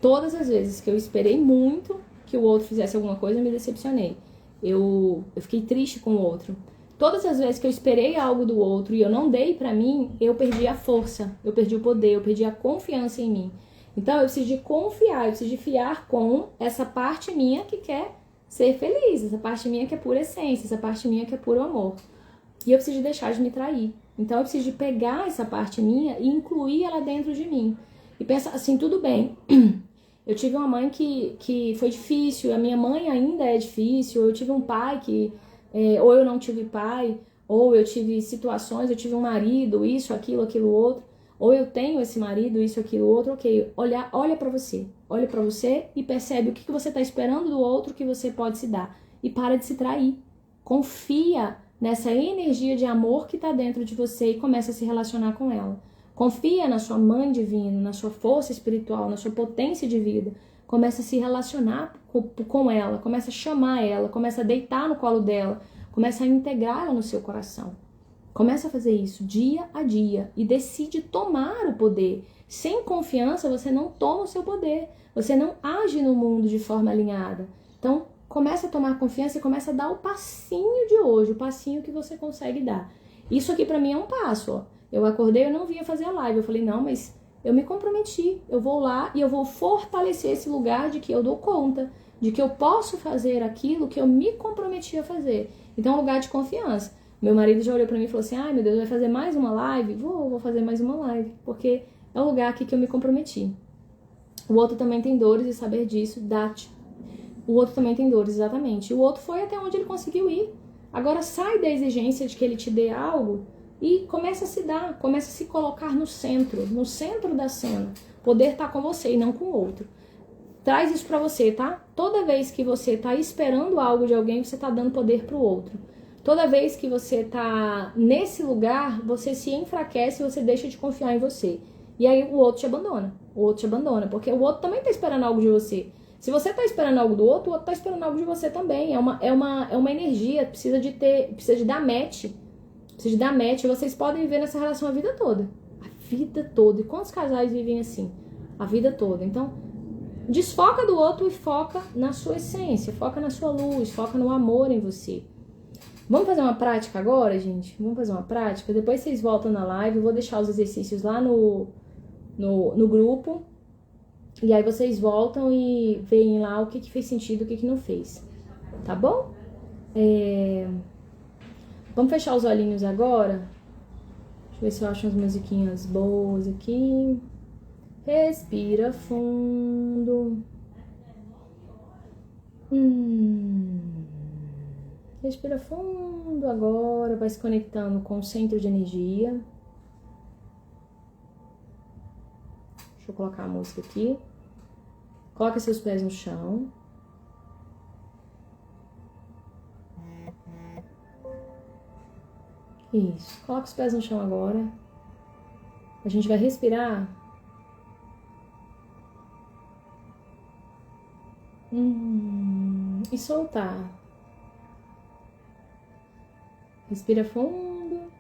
Todas as vezes que eu esperei muito que o outro fizesse alguma coisa, eu me decepcionei. Eu fiquei triste com o outro. Todas as vezes que eu esperei algo do outro e eu não dei pra mim, eu perdi a força, eu perdi o poder, eu perdi a confiança em mim. Então, eu preciso de confiar, eu preciso de fiar com essa parte minha que quer ser feliz, essa parte minha que é pura essência, essa parte minha que é puro amor. E eu preciso de deixar de me trair. Então eu preciso de pegar essa parte minha e incluir ela dentro de mim. E pensar assim, tudo bem, eu tive uma mãe que foi difícil, a minha mãe ainda é difícil, eu tive um pai que, ou eu não tive pai, ou eu tive situações, eu tive um marido, isso, aquilo, outro, ou eu tenho esse marido, isso, aquilo, outro, ok, olha pra você e percebe o que você tá esperando do outro que você pode se dar. E para de se trair. Confia nessa energia de amor que tá dentro de você e começa a se relacionar com ela. Confia na sua mãe divina, na sua força espiritual, na sua potência de vida. Começa a se relacionar com ela, começa a chamar ela, começa a deitar no colo dela, começa a integrá-la no seu coração. Começa a fazer isso dia a dia e decide tomar o poder. Sem confiança, você não toma o seu poder. Você não age no mundo de forma alinhada. Então, começa a tomar confiança e começa a dar o passinho de hoje, o passinho que você consegue dar. Isso aqui pra mim é um passo, ó. Eu acordei, eu não vinha fazer a live. Eu falei, não, mas eu me comprometi. Eu vou lá e eu vou fortalecer esse lugar de que eu dou conta, de que eu posso fazer aquilo que eu me comprometi a fazer. Então, é um lugar de confiança. Meu marido já olhou pra mim e falou assim, ai meu Deus, vai fazer mais uma live? Vou fazer mais uma live, porque é o lugar aqui que eu me comprometi. O outro também tem dores e saber disso, dá-te. O outro também tem dores, exatamente. O outro foi até onde ele conseguiu ir. Agora sai da exigência de que ele te dê algo e começa a se dar, começa a se colocar no centro da cena. Poder tá com você e não com o outro. Traz isso pra você, tá? Toda vez que você tá esperando algo de alguém, você tá dando poder pro outro. Toda vez que você tá nesse lugar, você se enfraquece e você deixa de confiar em você. E aí o outro te abandona. Porque o outro também tá esperando algo de você. Se você tá esperando algo do outro, o outro tá esperando algo de você também. É uma energia, precisa de dar match. Precisa de dar match. Vocês podem viver nessa relação a vida toda. A vida toda. E quantos casais vivem assim? A vida toda. Então, desfoca do outro e foca na sua essência. Foca na sua luz. Foca no amor em você. Vamos fazer uma prática agora, gente? Vamos fazer uma prática? Depois vocês voltam na live, eu vou deixar os exercícios lá no grupo. E aí vocês voltam e veem lá o que fez sentido, o que não fez. Tá bom? Vamos fechar os olhinhos agora? Deixa eu ver se eu acho umas musiquinhas boas aqui. Respira fundo. Respira fundo agora, vai se conectando com o centro de energia. Deixa eu colocar a música aqui. Coloca seus pés no chão. Isso, coloca os pés no chão agora. A gente vai respirar. E soltar. Respira fundo.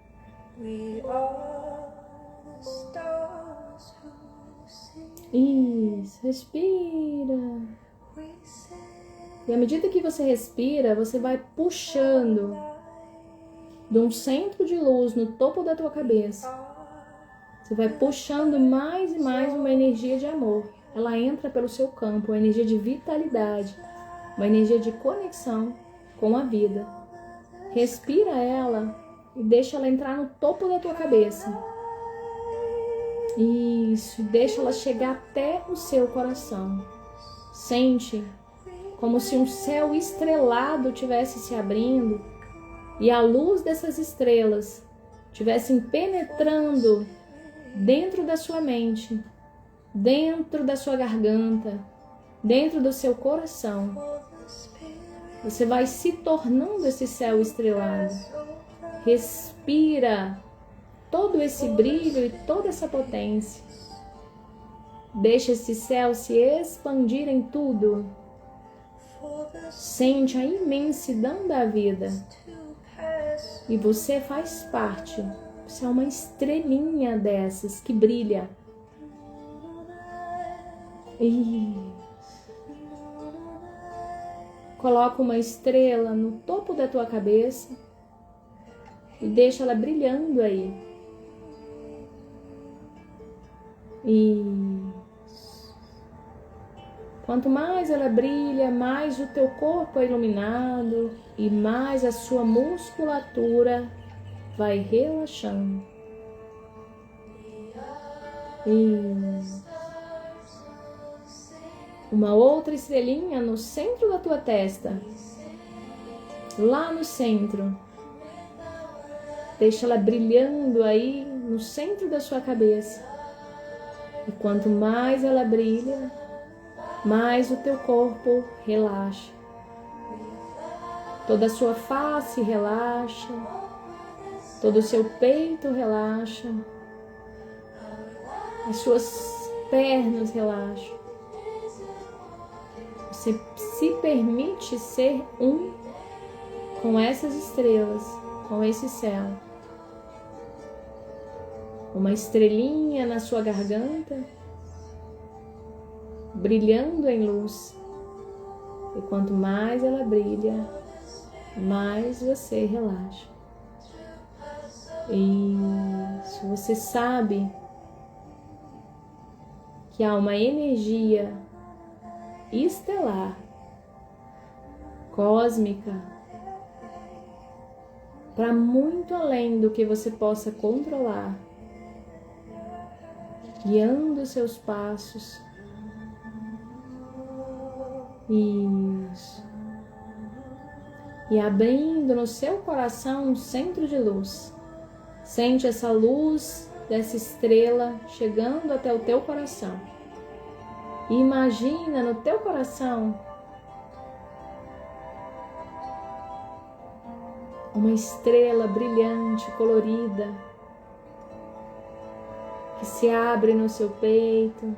Isso, respira. E à medida que você respira, você vai puxando de um centro de luz no topo da tua cabeça. Você vai puxando mais e mais uma energia de amor. Ela entra pelo seu campo, uma energia de vitalidade, uma energia de conexão com a vida. Respira ela e deixa ela entrar no topo da tua cabeça. Isso, deixa ela chegar até o seu coração. Sente como se um céu estrelado tivesse se abrindo e a luz dessas estrelas tivessem penetrando dentro da sua mente, dentro da sua garganta, dentro do seu coração. Você vai se tornando esse céu estrelado. Respira todo esse brilho e toda essa potência. Deixa esse céu se expandir em tudo. Sente a imensidão da vida. E você faz parte. Você é uma estrelinha dessas que brilha. Coloca uma estrela no topo da tua cabeça e deixa ela brilhando aí. Isso. Quanto mais ela brilha, mais o teu corpo é iluminado e mais a sua musculatura vai relaxando. Isso. Uma outra estrelinha no centro da tua testa. Lá no centro. Deixa ela brilhando aí no centro da sua cabeça. E quanto mais ela brilha, mais o teu corpo relaxa. Toda a sua face relaxa. Todo o seu peito relaxa. As suas pernas relaxam. Você se permite ser um com essas estrelas, com esse céu. Uma estrelinha na sua garganta, brilhando em luz. E quanto mais ela brilha, mais você relaxa. Isso, você sabe que há uma energia estelar, cósmica, para muito além do que você possa controlar, guiando os seus passos. Isso. E abrindo no seu coração um centro de luz. Sente essa luz dessa estrela chegando até o teu coração. E imagina no teu coração uma estrela brilhante, colorida, que se abre no seu peito.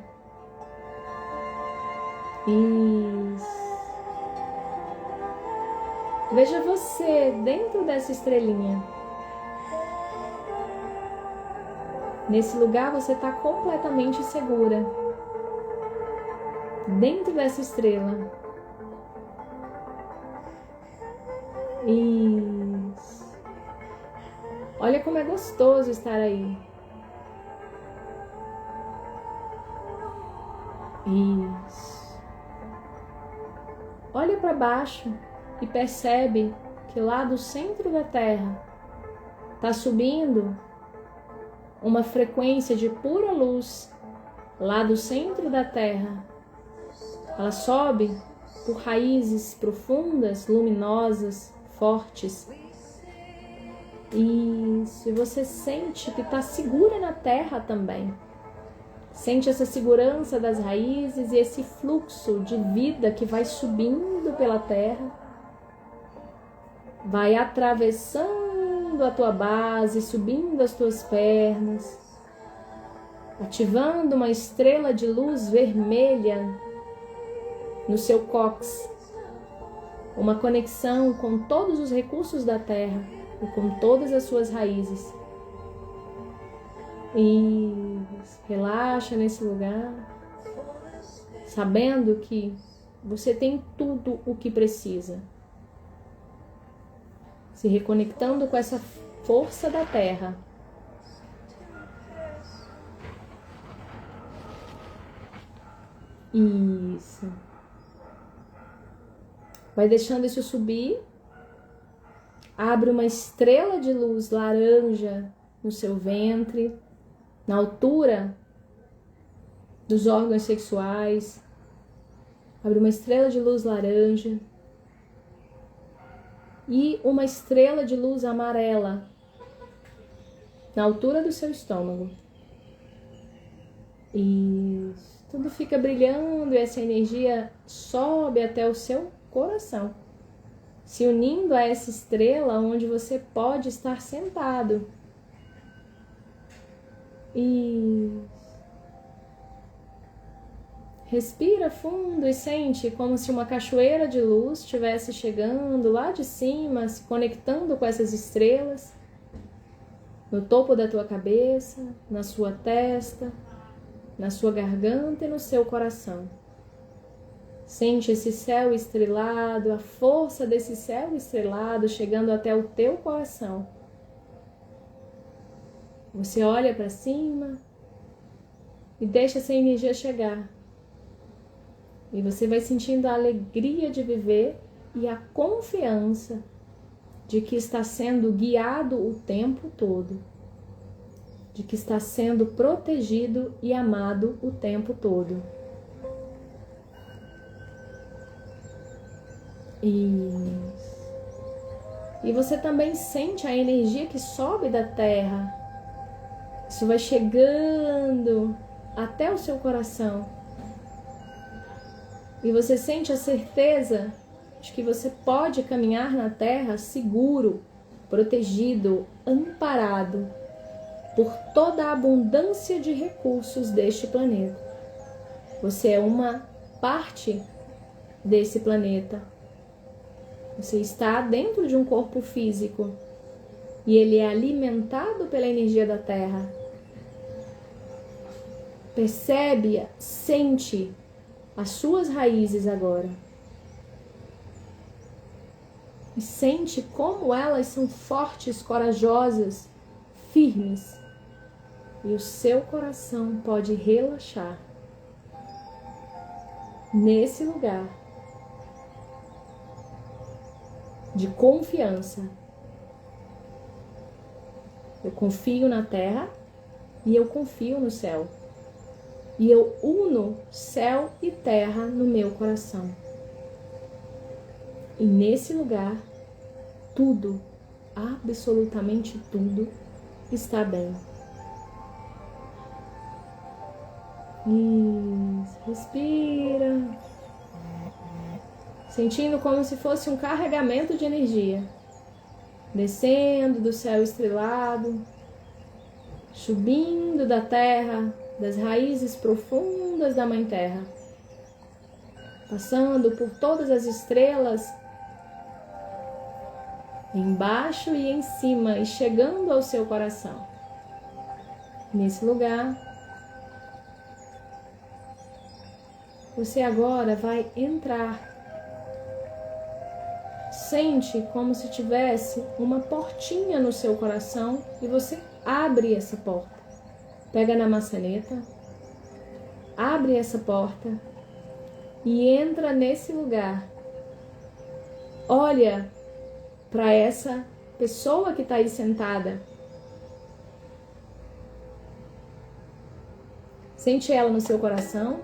Isso. Veja você dentro dessa estrelinha. Nesse lugar você está completamente segura. Dentro dessa estrela. Isso. Isso. Olha como é gostoso estar aí. Isso. Olha para baixo e percebe que lá do centro da Terra está subindo uma frequência de pura luz. Lá do centro da Terra, ela sobe por raízes profundas, luminosas, fortes. E se você sente que está segura na Terra também, sente essa segurança das raízes e esse fluxo de vida que vai subindo pela Terra, vai atravessando a tua base, subindo as tuas pernas, ativando uma estrela de luz vermelha no seu cóccix, uma conexão com todos os recursos da Terra e com todas as suas raízes. E relaxa nesse lugar, sabendo que você tem tudo o que precisa. Se reconectando com essa força da Terra. Isso. Vai deixando isso subir. Abre uma estrela de luz laranja no seu ventre, na altura dos órgãos sexuais. Abre uma estrela de luz laranja e uma estrela de luz amarela na altura do seu estômago. E tudo fica brilhando e essa energia sobe até o seu coração, se unindo a essa estrela onde você pode estar sentado. E respira fundo e sente como se uma cachoeira de luz estivesse chegando lá de cima, se conectando com essas estrelas, no topo da tua cabeça, na sua testa, na sua garganta e no seu coração. Sente esse céu estrelado, a força desse céu estrelado chegando até o teu coração. Você olha para cima e deixa essa energia chegar. E você vai sentindo a alegria de viver e a confiança de que está sendo guiado o tempo todo. De que está sendo protegido e amado o tempo todo. E você também sente a energia que sobe da Terra. Isso vai chegando até o seu coração. E você sente a certeza de que você pode caminhar na Terra seguro, protegido, amparado por toda a abundância de recursos deste planeta. Você é uma parte desse planeta. Você está dentro de um corpo físico e ele é alimentado pela energia da Terra. Percebe, sente as suas raízes agora. E sente como elas são fortes, corajosas, firmes. E o seu coração pode relaxar nesse lugar de confiança. Eu confio na Terra e eu confio no céu. E eu uno céu e terra no meu coração. E nesse lugar, tudo, absolutamente tudo, está bem. Isso, respira. Sentindo como se fosse um carregamento de energia. Descendo do céu estrelado, subindo da terra, das raízes profundas da Mãe Terra, passando por todas as estrelas, embaixo e em cima, e chegando ao seu coração. Nesse lugar, você agora vai entrar sente como se tivesse uma portinha no seu coração e você abre essa porta. Pega na maçaneta, abre essa porta e entra nesse lugar. Olha para essa pessoa que está aí sentada. Sente ela no seu coração.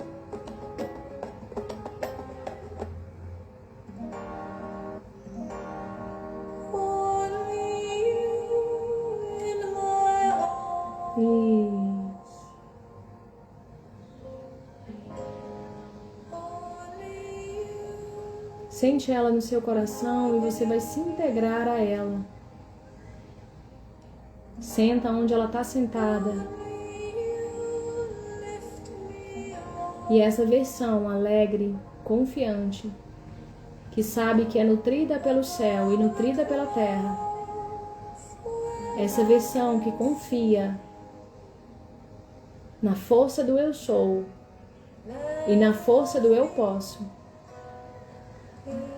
Isso. Sente ela no seu coração e você vai se integrar a ela. Senta onde ela está sentada. E essa versão alegre, confiante, que sabe que é nutrida pelo céu e nutrida pela terra, essa versão que confia na força do eu sou e na força do eu posso,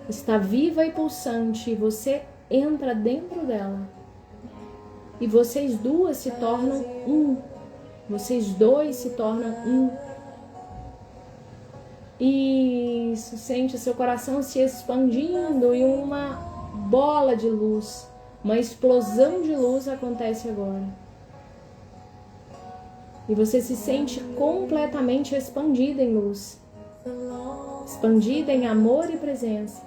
está viva e pulsante, e você entra dentro dela. E vocês duas se tornam um. Vocês dois se tornam um. Isso, sente o seu coração se expandindo e uma bola de luz, uma explosão de luz acontece agora. E você se sente completamente expandida em luz, expandida em amor e presença.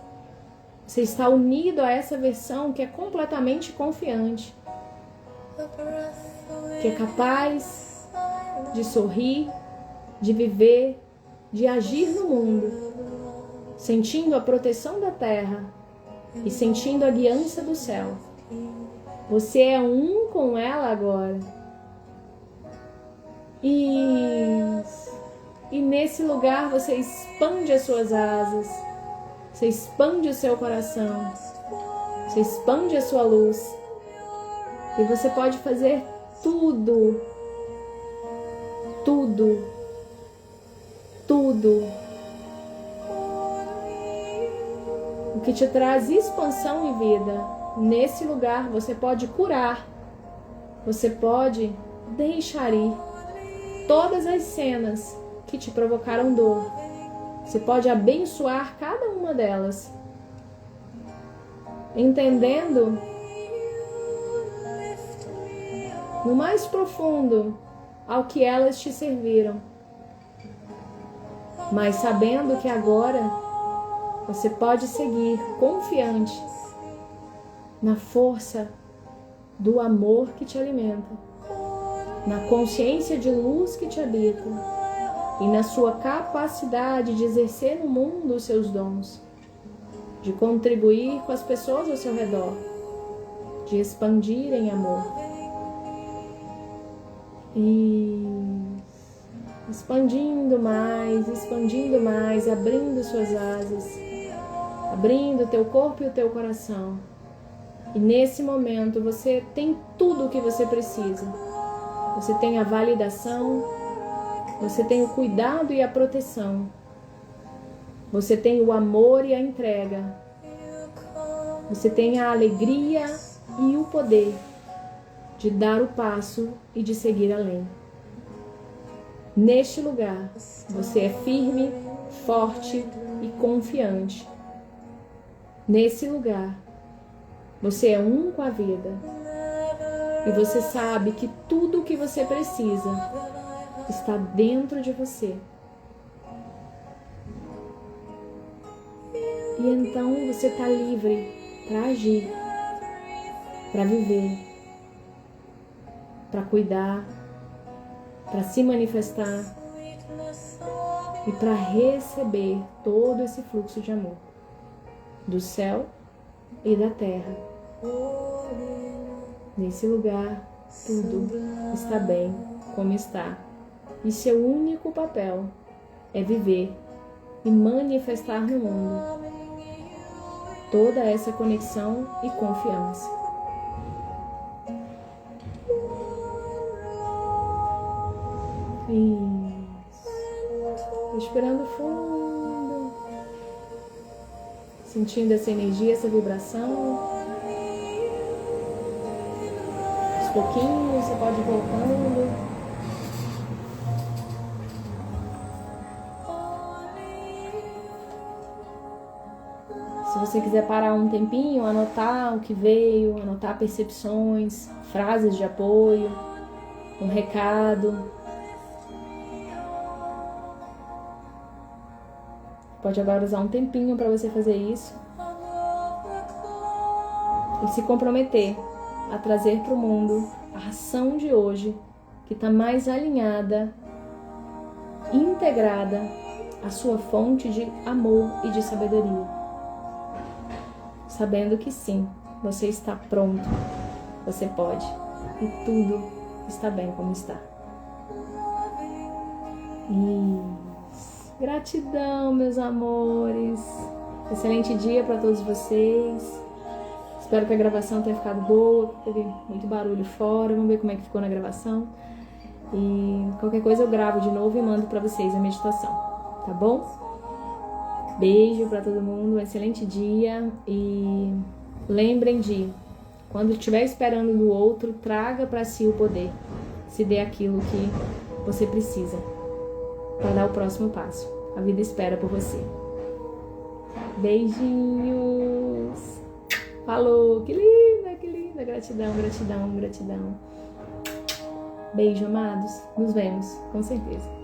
Você está unido a essa versão que é completamente confiante, que é capaz de sorrir, de viver, de agir no mundo, sentindo a proteção da terra e sentindo a guiança do céu. Você é um com ela agora. Isso. E nesse lugar você expande as suas asas, você expande o seu coração, você expande a sua luz. E você pode fazer tudo, tudo, tudo o que te traz expansão e vida. Nesse lugar você pode curar, você pode deixar ir todas as cenas que te provocaram dor. Você pode abençoar cada uma delas, entendendo no mais profundo ao que elas te serviram, mas sabendo que agora você pode seguir confiante na força do amor que te alimenta, na consciência de luz que te habita e na sua capacidade de exercer no mundo os seus dons, de contribuir com as pessoas ao seu redor, de expandir em amor. E expandindo mais, abrindo suas asas, abrindo o teu corpo e o teu coração. E nesse momento você tem tudo o que você precisa. Você tem a validação, você tem o cuidado e a proteção, você tem o amor e a entrega, você tem a alegria e o poder de dar o passo e de seguir além. Neste lugar, você é firme, forte e confiante. Nesse lugar, você é um com a vida. E você sabe que tudo o que você precisa está dentro de você. E então você está livre para agir, para viver, para cuidar, para se manifestar e para receber todo esse fluxo de amor do céu e da terra. Nesse lugar, tudo está bem como está. E seu único papel é viver e manifestar no mundo toda essa conexão e confiança. Isso. Respirando fundo. Sentindo essa energia, essa vibração. Aos pouquinhos você pode ir voltando. Se você quiser parar um tempinho, anotar o que veio, anotar percepções, frases de apoio, um recado. Pode agora usar um tempinho para você fazer isso. E se comprometer a trazer para o mundo a ação de hoje que está mais alinhada, integrada à sua fonte de amor e de sabedoria. Sabendo que sim, você está pronto, você pode e tudo está bem como está. Isso. Gratidão, meus amores. Excelente dia para todos vocês. Espero que a gravação tenha ficado boa. Teve muito barulho fora. Vamos ver como é que ficou na gravação. E qualquer coisa eu gravo de novo e mando para vocês a meditação, tá bom? Beijo para todo mundo, um excelente dia e lembrem de, quando estiver esperando do outro, traga para si o poder, se dê aquilo que você precisa para dar o próximo passo. A vida espera por você. Beijinhos! Falou! Que linda, que linda! Gratidão, gratidão, gratidão. Beijo, amados. Nos vemos, com certeza.